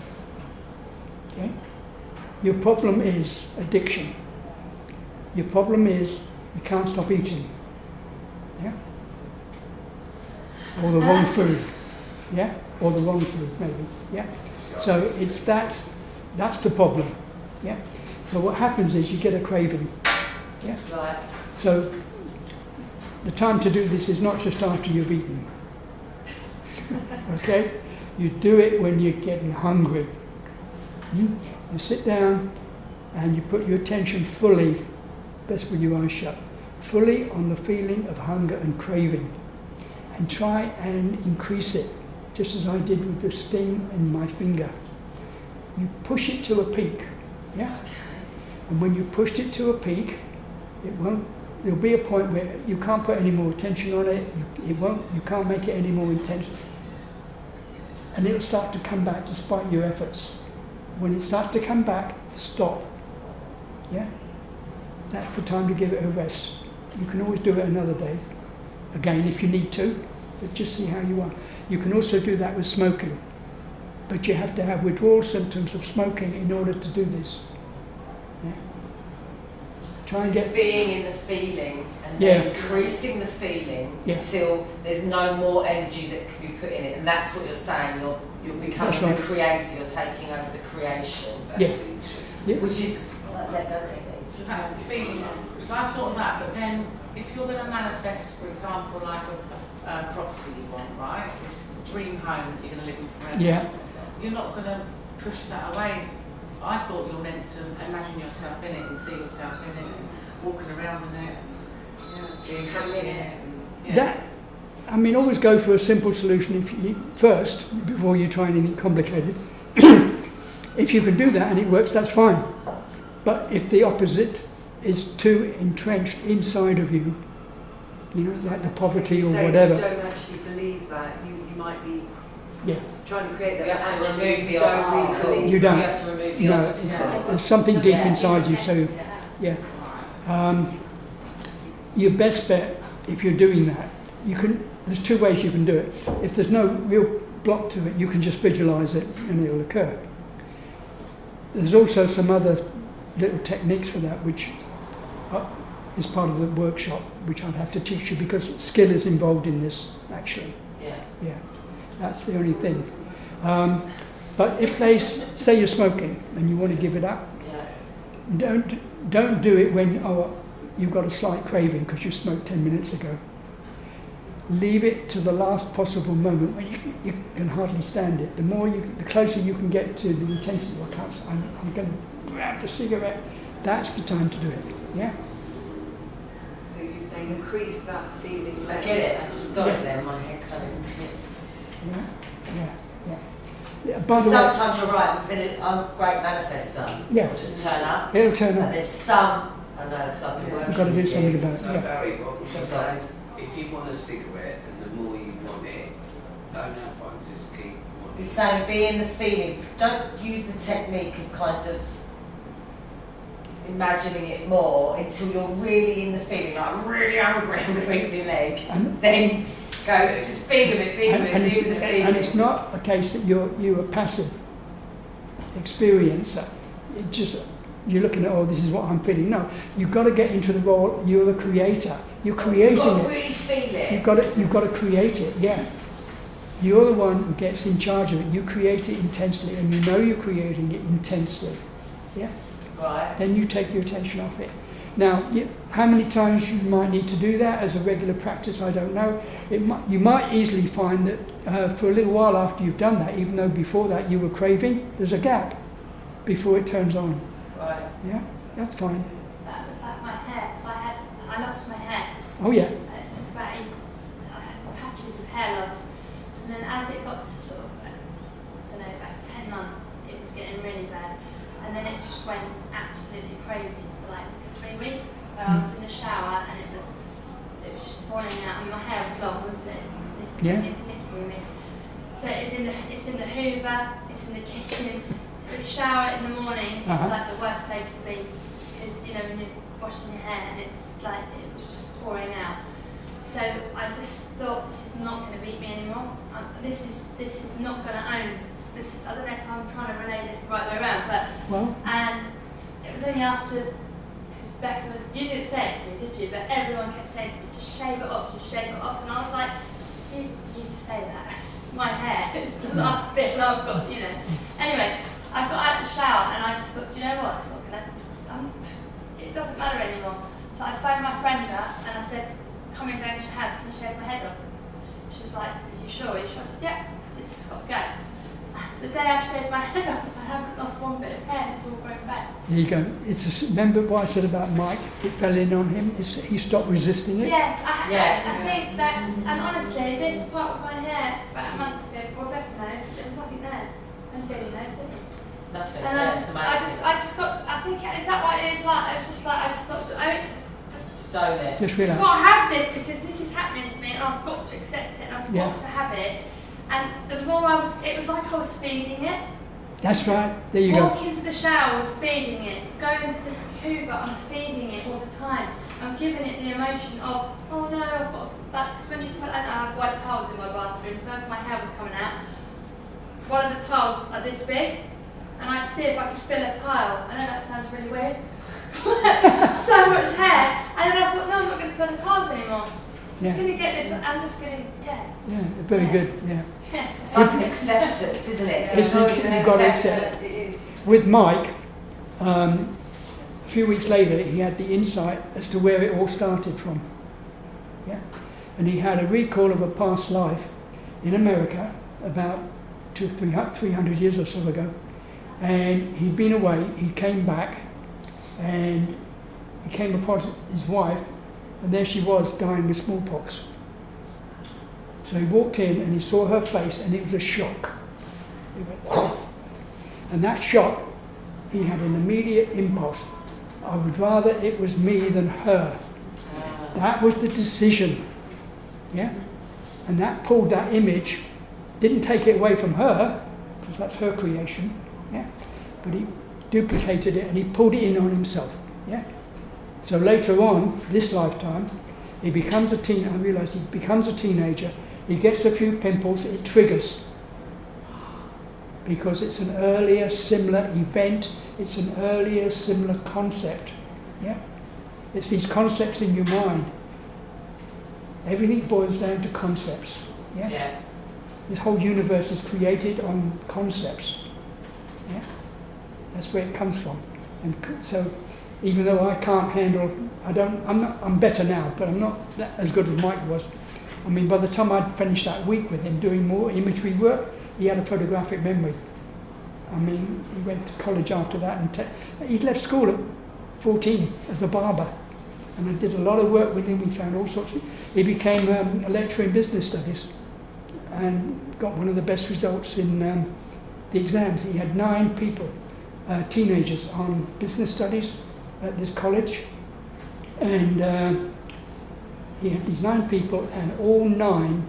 Okay? Your problem is addiction. Your problem is you can't stop eating. Yeah? Or the wrong food. Yeah? Or the wrong food, maybe. Yeah? So it's that's the problem. Yeah? So what happens is you get a craving. Yeah? Right. So the time to do this is not just after you've eaten. Okay? You do it when you're getting hungry. You sit down and you put your attention fully, best with your eyes shut, fully on the feeling of hunger and craving. And try and increase it, just as I did with the sting in my finger. You push it to a peak. Yeah? And when you pushed it to a peak, there'll be a point where you can't put any more attention on it, you can't make it any more intense. And it'll start to come back despite your efforts. When it starts to come back, stop. Yeah? That's the time to give it a rest. You can always do it another day, again if you need to, but just see how you are. You can also do that with smoking, but you have to have withdrawal symptoms of smoking in order to do this. Yeah? Try and get being in the feeling and then increasing the feeling until there's no more energy that can be put in it, and that's what you're saying. You're becoming the creator. You're taking over the creation. Which is So that's the feeling. So I thought that, but then if you're going to manifest, for example, like a property you want, right? This dream home that you're going to live in forever. Yeah. You're not going to push that away. I thought you're meant to imagine yourself in it and see yourself in it and walking around in it, being happy in it. That, I mean, always go for a simple solution first before you try anything complicated. If you can do that and it works, that's fine. But if the opposite is too entrenched inside of you, you know, like the poverty or whatever. You don't actually believe that. You might be trying to create that. You have to remove the obstacle. You don't. You have to remove the obstacle. There's something deep inside you, so your best bet, if you're doing that, there's two ways you can do it. If there's no real block to it, you can just visualize it and it'll occur. There's also some other little techniques for that, which is part of the workshop, which I'd have to teach you because skill is involved in this, actually. Yeah, that's the only thing. But if they say you're smoking and you want to give it up, don't do it when you've got a slight craving because you smoked 10 minutes ago. leave it to the last possible moment when you can hardly stand it. The closer you can get to the intensity, I'm going to grab the cigarette. That's the time to do it. Yeah. So you're saying increase that feeling I level. get it, I just got it there, my head kind of clicks. Yeah. By the way, Sometimes you're right, I'm a great manifester. Yeah. It'll just turn up. It'll turn And up. there's some, I know because I've been working You've got to do with something you. about it. So Yeah. Barry, what you Sometimes. say, if you want a cigarette and the more you want it, don't have fun, just keep wanting He's it. saying be in the feeling. Don't use the technique of kind of imagining it more until you're really in the feeling, like I'm really hungry, I'm going to eat my leg. And- Then go, just be with it, be with it, be with the feeling. and it's not a case that you're a passive experiencer. It just, you're looking at, oh, this is what I'm feeling. No, you've got to get into the role. You're the creator. You're creating You've got to it. really feel it. You've got to create it. Yeah. You're the one who gets in charge of it. You create it intensely, and you know you're creating it intensely. Yeah. Right. Then you take your attention off it. Now, how many times you might need to do that as a regular practice, I don't know. You might easily find that for a little while after you've done that, even though before that you were craving, there's a gap before it turns on. Right. Yeah, that's fine. That was like my hair, because I lost my hair. Oh yeah. It took about I had patches of hair loss. And then as it got to sort of, I don't know, about 10 months, it was getting really bad. And then it just went absolutely crazy for like 3 weeks, where I was in the shower and it was just falling out. And my hair was long, wasn't it? Yeah. Nicking me. So it's in the Hoover, it's in the kitchen. The shower in the morning is like the worst place to be, because you know when you're washing your hair and it's like it was just pouring out. So I just thought, this is not going to beat me anymore. This is not going to own. This is, I don't know if I'm trying to relay this the right way around, but and it was only after, because Becca was, you didn't say it to me, did you? But everyone kept saying to me, just shave it off, and I was like, it's easy for you to say that. It's my hair. It's the last bit that I've got, you know. Anyway. I got out of the shower and I just thought, do you know what, it's not gonna, it doesn't matter anymore. So I phoned my friend up and I said, coming down to your house, can you shave my head off? She was like, are you sure? I said, yeah, because it's just got to go. The day I shaved my head off, I haven't lost one bit of hair, it's all grown back. There you go. Remember what I said about Mike? It fell in on him. He stopped resisting it. Yeah, I think that's, and honestly, this part of my hair, about a month ago, before Becca knows, there was nothing there. Nobody knows it. Nothing. And Yeah, it's amazing. I just got, I think, is that what it is like? It was just like, I just thought, Just own it. Just I've relax. got to have this because this is happening to me and I've got to accept it and I've got to have it. And the more it was like I was feeding it. That's right. There you go. Walk into the shower was feeding it. Go into the Hoover, I'm feeding it all the time. I'm giving it the emotion of, oh no, I've got that. Because when you put, I have white tiles in my bathroom, so as my hair was coming out, one of the tiles are this big. And I'd see if I could fill a tile. I know that sounds really weird. So much hair. And then I thought, no, I'm not going to fill the tiles anymore. I'm just going to get this, I'm just going to, Yeah, very good, yeah. It's like an acceptance, isn't it? It's you've got to accept. With Mike, a few weeks later, he had the insight as to where it all started from. Yeah, and he had a recall of a past life in America about 300 years or so ago. And he'd been away, he came back, and he came upon his wife, and there she was dying with smallpox. So he walked in and he saw her face, and it was a shock. He went, oh. And that shock, he had an immediate impulse. I would rather it was me than her. That was the decision. Yeah? And that pulled that image, didn't take it away from her, because that's her creation. Yeah, but he duplicated it and he pulled it in on himself. Yeah. So later on, this lifetime, he becomes I realised he becomes a teenager. He gets a few pimples. It triggers because it's an earlier similar event. It's an earlier similar concept. Yeah. It's these concepts in your mind. Everything boils down to concepts. Yeah. Yeah. This whole universe is created on concepts. Yeah, that's where it comes from. And so, even though I can't handle, I'm better now, but I'm not as good as Mike was. I mean, by the time I'd finished that week with him doing more imagery work, he had a photographic memory. I mean, he went to college after that, and he'd left school at 14 as a barber. And I did a lot of work with him. We found all sorts of... He became a lecturer in business studies and got one of the best results in the exams. He had 9 people, teenagers, on business studies at this college. And he had these 9 people, and all 9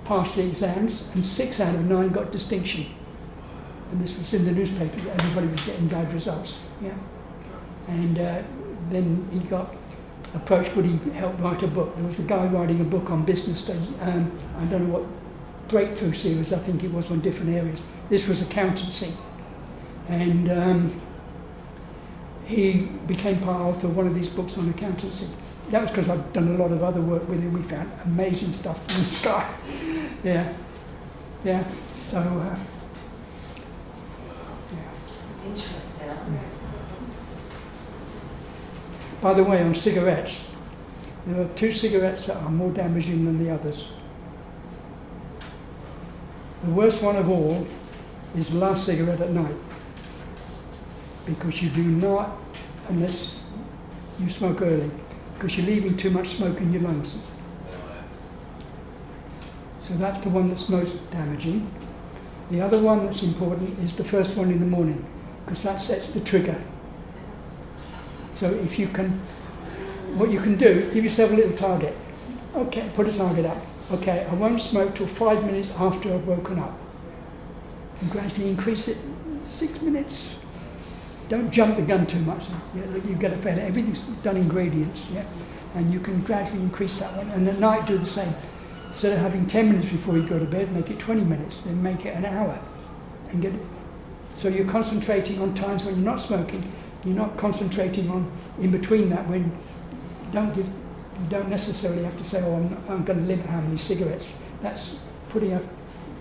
passed the exams, and 6 out of 9 got distinction. And this was in the newspaper. Everybody was getting bad results. Yeah. And then he got approached, would he help write a book? There was a guy writing a book on business studies. I don't know what breakthrough series, I think it was, on different areas. This was accountancy. And he became part author of one of these books on accountancy. That was because I'd done a lot of other work with him. We found amazing stuff from the sky. Yeah. Yeah. So, yeah. Interesting. By the way, on cigarettes, there are 2 cigarettes that are more damaging than the others. The worst one of all is the last cigarette at night, because you do not, unless you smoke early, because you're leaving too much smoke in your lungs. So that's the one that's most damaging. The other one that's important is the first one in the morning, because that sets the trigger. So if you can, what you can do, give yourself a little target. Okay, put a target up. Okay, I won't smoke till 5 minutes after I've woken up. And gradually increase it 6 minutes. Don't jump the gun too much. Yeah, you get a better, everything's done in gradients, yeah? And you can gradually increase that one. And at night do the same. Instead of having 10 minutes before you go to bed, make it 20 minutes, then make it an hour. And get it. So you're concentrating on times when you're not smoking. You're not concentrating on in between that when you don't necessarily have to say, oh, I'm going to limit how many cigarettes. That's putting a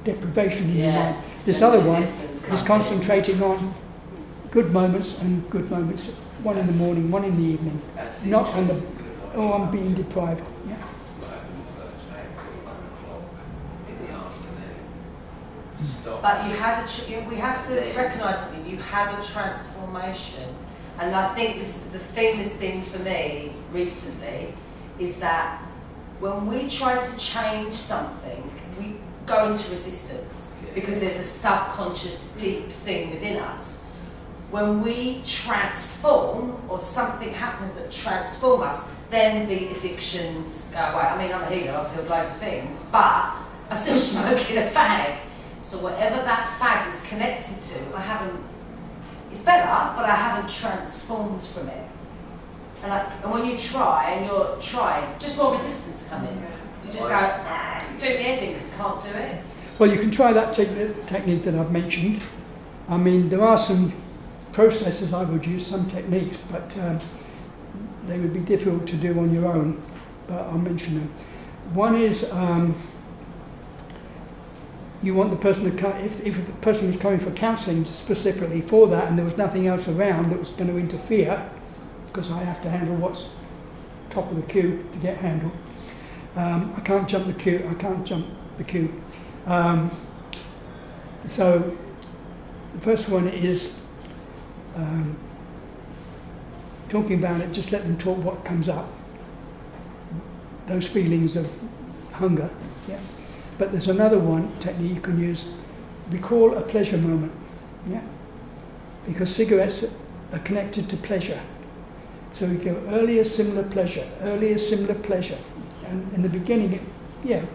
deprivation in your mind. This other one is concentrating on good moments and good moments. One in the morning, one in the evening. Not on the, oh, I'm being deprived. Yeah. But you had we have to recognise something. You had a transformation, and I think this is the thing that's been for me recently, is that when we try to change something, we go into resistance because there's a subconscious deep thing within us. When we transform, or something happens that transforms us, then the addictions go away. I mean, I'm a healer, I've healed loads of things, but I'm still smoking a fag. So whatever that fag is connected to, it's better, but I haven't transformed from it. And when you try, and you're trying, just more resistance come in. You just go, do the headings, can't do it. Well, you can try that technique that I've mentioned. I mean, there are some processes I would use, some techniques, but they would be difficult to do on your own, but I'll mention them. One is, you want the person to come, if the person was coming for counselling specifically for that and there was nothing else around that was going to interfere, because I have to handle what's top of the queue to get handled. I can't jump the queue. So the first one is talking about it, just let them talk what comes up. Those feelings of hunger, yeah. But there's another one technique you can use. Recall a pleasure moment, yeah? Because cigarettes are connected to pleasure. So you go earlier, similar pleasure, earlier, similar pleasure. And in the beginning,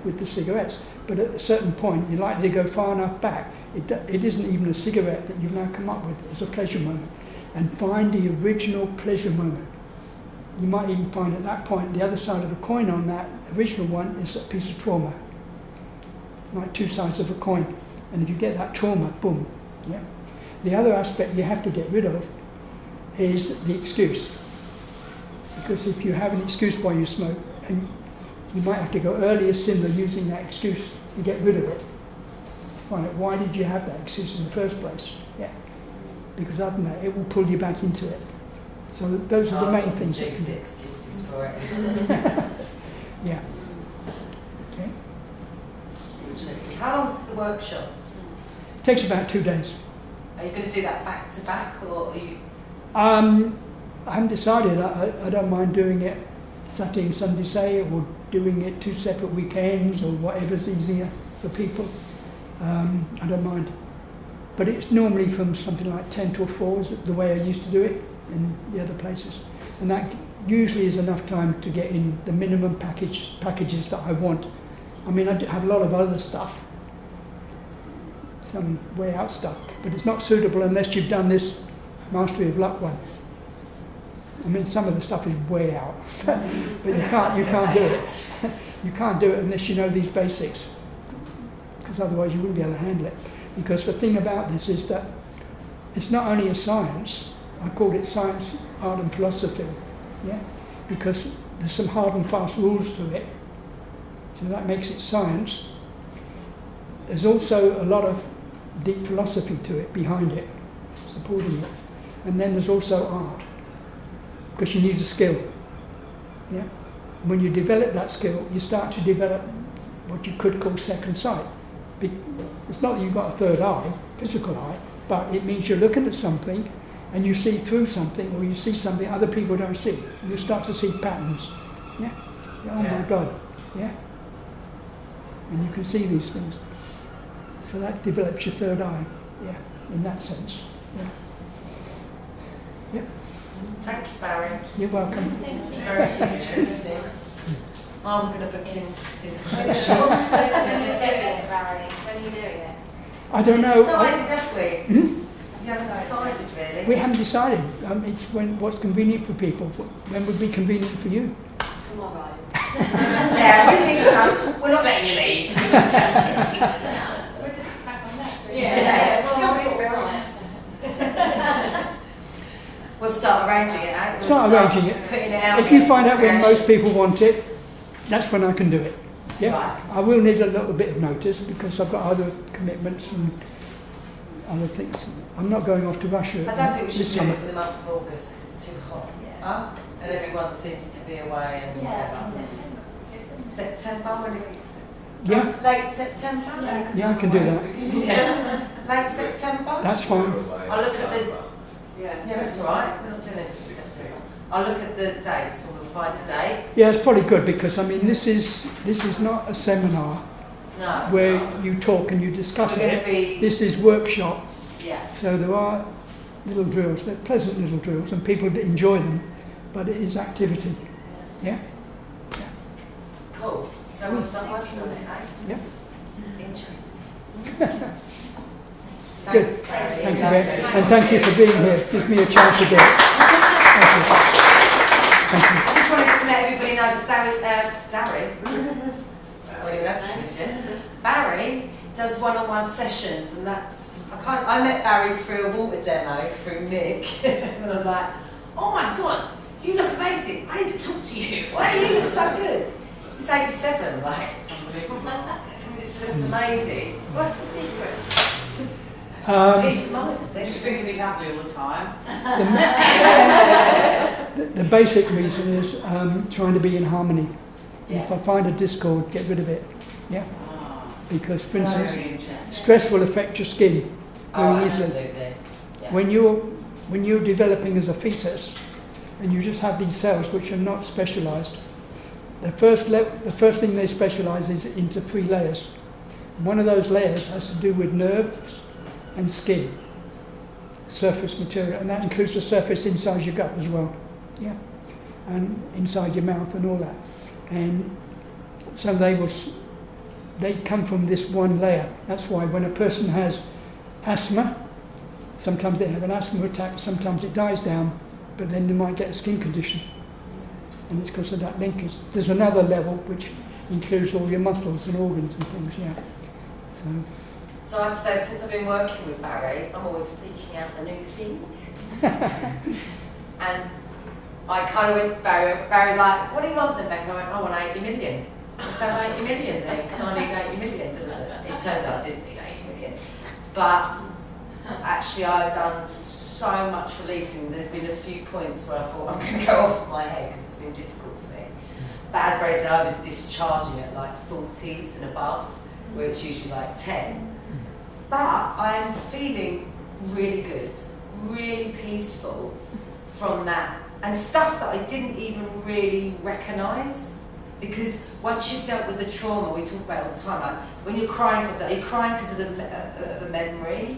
with the cigarettes. But at a certain point, you're likely to go far enough back. It isn't even a cigarette that you've now come up with. It's a pleasure moment. And find the original pleasure moment. You might even find at that point, the other side of the coin on that original one is a piece of trauma. Like 2 sides of a coin. And if you get that trauma, boom. Yeah. The other aspect you have to get rid of is the excuse. Because if you have an excuse why you smoke, and you might have to go earlier, similar, using that excuse to get rid of it. Find out why did you have that excuse in the first place? Yeah. Because other than that, it will pull you back into it. So those are the main things you can do. Excuses for it. Yeah. How long is the workshop? It takes about 2 days. Are you going to do that back to back, or are you? I haven't decided. I don't mind doing it Saturday and Sunday, say, or doing it 2 separate weekends, or whatever's easier for people. I don't mind. But it's normally from something like 10 till 4 is the way I used to do it in the other places. And that usually is enough time to get in the minimum packages that I want. I mean, I do have a lot of other stuff, some way out stuff, but it's not suitable unless you've done this Mastery of Luck one. I mean, some of the stuff is way out, but you can't do it. You can't do it unless you know these basics, because otherwise you wouldn't be able to handle it. Because the thing about this is that it's not only a science. I called it science, art and philosophy, yeah, because there's some hard and fast rules to it, so that makes it science. There's also a lot of deep philosophy to it, behind it, supporting it. And then there's also art, because you need a skill, yeah. When you develop that skill, you start to develop what you could call second sight. It's not that you've got a third eye, physical eye, but it means you're looking at something and you see through something, or you see something other people don't see. You start to see patterns. Yeah? Oh my God. Yeah? And you can see these things. So that develops your third eye. Yeah, in that sense. Yeah. Yep. Thank you, Barry. You're welcome. Very interesting. I'm going to book in to do When are you doing it, Barry? When are you doing it? I don't know. Decided, have we? Hmm? You haven't decided, really. We haven't decided. It's what's convenient for people. When would be convenient for you? Tomorrow. Yeah, we think so. We're not letting you leave. We're just back on that. Yeah. Well, we're on it. We'll start arranging it out. Start arranging it. Putting it out. If you find out when most people want it, that's when I can do it. Yeah, Right. I will need a little bit of notice because I've got other commitments and other things. I'm not going off to Russia I don't think we this should do summer. it for the month of August because it's too hot. Huh? And everyone seems to be away and Yeah, whatever. September. September, when it, Yeah, late September? yeah, I can do that. Yeah. Late September? That's fine. I'll look at the. Yes. Yeah, that's all right. We're not doing anything in September. I'll look at the dates and we'll find a date. Yeah, it's probably good because I mean this is not a seminar No. where you talk and you discuss We're going it. to be. This is workshop. Yeah. So there are little drills. They're pleasant little drills, and people enjoy them. But it is activity. Yeah. Cool. So we'll start working on it, eh? Yeah. Interesting. Good. Thanks, Barry. Thank you, very, and thank you for being here. It gives me a chance to do it. Thank you. Thank you. I just wanted to let everybody know that Barry does one-on-one sessions, and that's I met Barry through a water demo through Nick, and I was like, oh my God, you look amazing. I need to talk to you. Why do you look so good? He's 87, like, he just looks amazing. What's the secret? He's smart, I think. Just thinking he's happy all the time. The basic reason is trying to be in harmony. Yeah. If I find a discord, get rid of it. Yeah. Ah, Because, for instance, very interesting. stress will affect your skin Oh, very easily. absolutely. Yeah. When you're developing as a fetus, and you just have these cells which are not specialised, the first thing they specialise is into 3 layers. One of those layers has to do with nerves and skin, surface material, and that includes the surface inside your gut as well, yeah, and inside your mouth and all that. And so they come from this one layer. That's why when a person has asthma, sometimes they have an asthma attack, sometimes it dies down, but then they might get a skin condition. And it's because of that linkage. There's another level which includes all your muscles and organs and things, yeah. So I have to say, since I've been working with Barry, I'm always seeking out a new thing. And I kind of went to Barry. Barry like, what do you want then, Becky? I went, I want 80 million. I said 80 million then, because I need 80 million. It turns out I didn't need 80 million. But actually I've done so much releasing. There's been a few points where I thought I'm going to go off my head because it's been difficult for me. But as Barry said, I was discharging at like 40s and above. where it's usually like 10. But I am feeling really good, really peaceful from that, and stuff that I didn't even really recognise. Because once you've dealt with the trauma, we talk about it all the time, like when you're crying sometimes, are you crying because of the memory?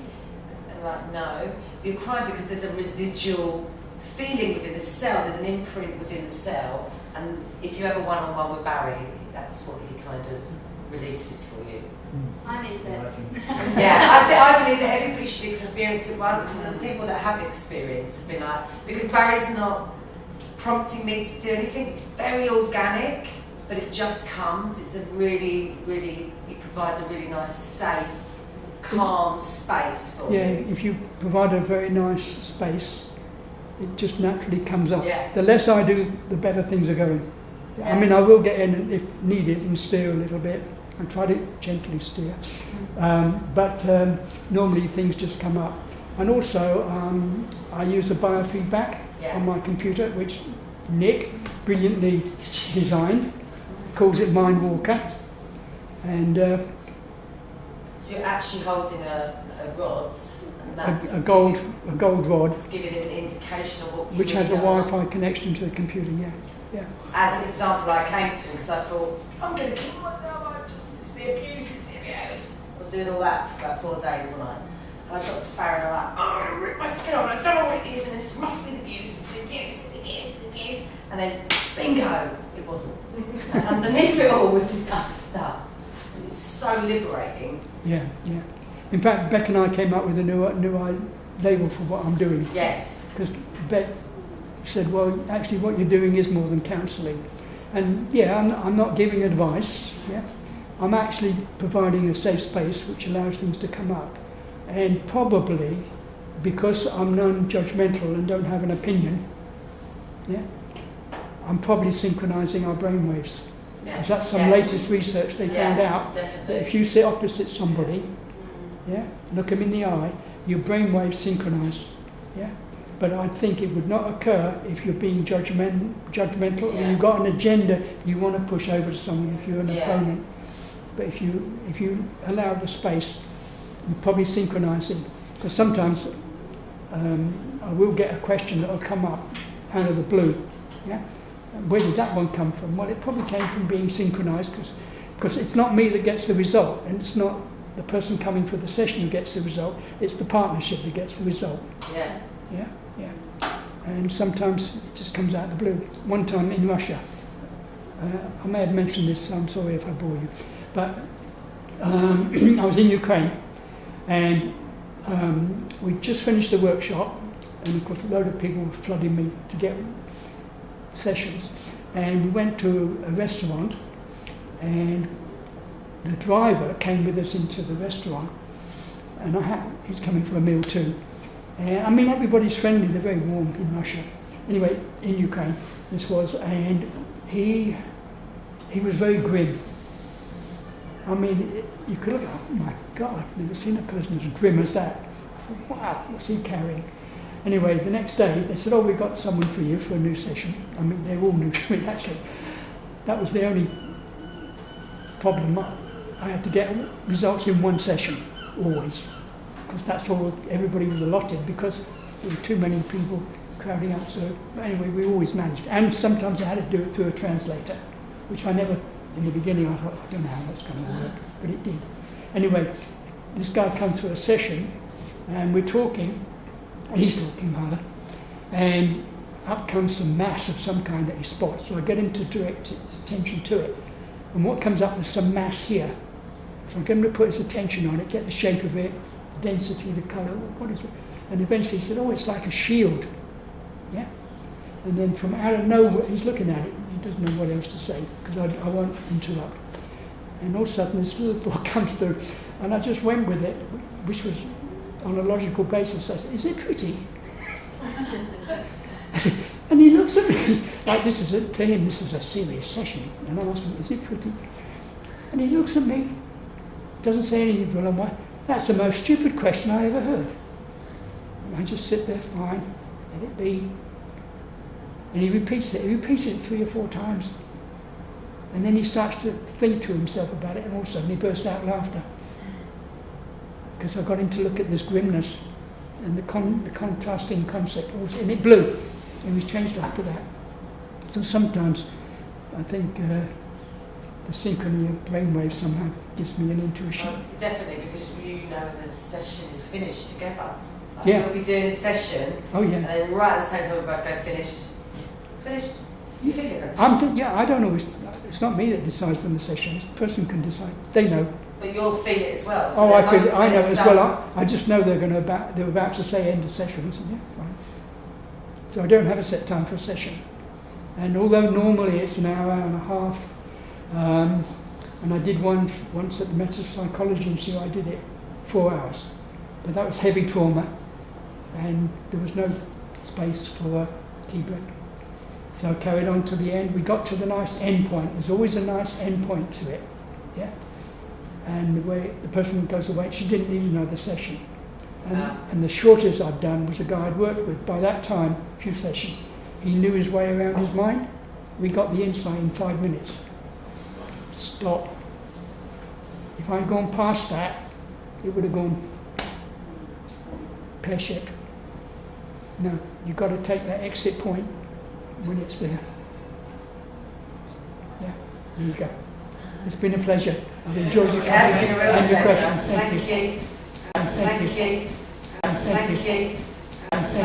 And like, no. You're crying because there's a residual feeling within the cell, there's an imprint within the cell, and if you have a one-on-one with Barry, that's what he kind of releases for you. I need this. Yeah, I believe that everybody should experience it once, and the people that have experienced have been like, because Barry's not prompting me to do anything, it's very organic, but it just comes. It's a really, it provides a really nice, safe, calm space for Yeah, you. if you provide a very nice space, it just naturally comes up. Yeah. The less I do, the better things are going. Yeah. I mean, I will get in if needed and steer a little bit. I try to gently steer. But normally things just come up. And also, I use a biofeedback on my computer, which Nick brilliantly designed. Calls it Mind Walker. And So you're actually holding a rod, and that's a gold rod, it's giving it an indication of what you which has a really are. Wi-Fi connection to the computer. Yeah. As an example, I came to because I thought, I'm going to kill myself, it's the abuse. I was doing all that for about 4 days one night. And I got to Farron and I'm like, oh, I'm going to rip my skin off, and I don't know what it is, and it must be the abuse, it's the abuse. And then, bingo, it wasn't. And underneath it all was this other stuff. And it's so liberating. Yeah. In fact, Beck and I came up with a new label for what I'm doing. Yes. Because Beck said, well, actually what you're doing is more than counselling. And yeah, I'm not giving advice. Yeah, I'm actually providing a safe space which allows things to come up. And probably because I'm non-judgmental and don't have an opinion, yeah, I'm probably synchronising our brainwaves. Because that's some latest research they found out definitely. that if you sit opposite somebody, yeah, look them in the eye, your brainwaves synchronise. Yeah. But I think it would not occur if you're being judgmental and you've got an agenda you want to push over to someone if you're an opponent. But if you allow the space, you're probably synchronising. Because sometimes I will get a question that will come up out of the blue. Yeah? Where did that one come from? Well, it probably came from being synchronised because it's not me that gets the result, and it's not the person coming for the session who gets the result, it's the partnership that gets the result. Yeah. And sometimes it just comes out of the blue. One time in Russia, I may have mentioned this, so I'm sorry if I bore you, but I was in Ukraine, and we just finished the workshop, and of course a load of people were flooding me to get sessions, and we went to a restaurant, and the driver came with us into the restaurant, and he's coming for a meal too. I mean, everybody's friendly, they're very warm in Russia. Anyway, in Ukraine, this was, and he was very grim. I mean, you could look, oh my God, I've never seen a person as grim as that. I thought, wow, what's he carrying? Anyway, the next day, they said, oh, we've got someone for you for a new session. I mean, they're all new to me, actually. That was the only problem. I had to get results in one session, always. Because that's all everybody was allotted, because there were too many people crowding out. So anyway, we always managed. And sometimes I had to do it through a translator, which I never, in the beginning, I thought, I don't know how that's going to work, but it did. Anyway, this guy comes to a session, and we're talking, he's talking rather, and up comes some mass of some kind that he spots. So I get him to direct his attention to it. And what comes up, there's some mass here. So I get him to put his attention on it, get the shape of it, the density, the colour, what is it? And eventually he said, oh, it's like a shield. Yeah? And then from out of nowhere, he's looking at it, he doesn't know what else to say, because I won't interrupt. And all of a sudden this little thought comes through, and I just went with it, which was on a logical basis. I said, is it pretty? And he looks at me, like to him this is a serious session. And I asked him, is it pretty? And he looks at me, doesn't say anything for a long while. That's the most stupid question I ever heard. And I just sit there, fine, let it be. And he repeats it 3 or 4 times. And then he starts to think to himself about it, and all of a sudden he bursts out laughter. Because I got him to look at this grimness and the contrasting concept, and it blew. It was changed after that. So sometimes I think the synchrony of brainwaves somehow gives me an intuition. Definitely, because you know the session is finished together. Like Yeah. We'll be doing a session, Oh yeah. and then right at the same time we're both going finished. Finished. You feel it. I don't always. It's not me that decides when the session is. The person can decide. They know. But you'll feel it as well. So Oh, there I feel must it. I be know as some- well. I just know they're about to say end of session. I said, yeah, fine. So I don't have a set time for a session. And although normally it's an hour and a half, and I did one once at the Metapsychology Institute, I did it 4 hours. But that was heavy trauma, and there was no space for a tea break. So I carried on to the end. We got to the nice end point. There's always a nice end point to it. Yeah. And the way the person goes away, she didn't need another session. And the shortest I've done was a guy I'd worked with. By that time, a few sessions, he knew his way around his mind. We got the insight in 5 minutes. Stop. If I'd gone past that, it would have gone pear-shaped. No, you've got to take that exit point when it's there. Yeah, there you go. It's been a pleasure. I've enjoyed your It has company been a real and your pleasure. questions. Thank you. Thank you. Thank you. Thank you. Thank you.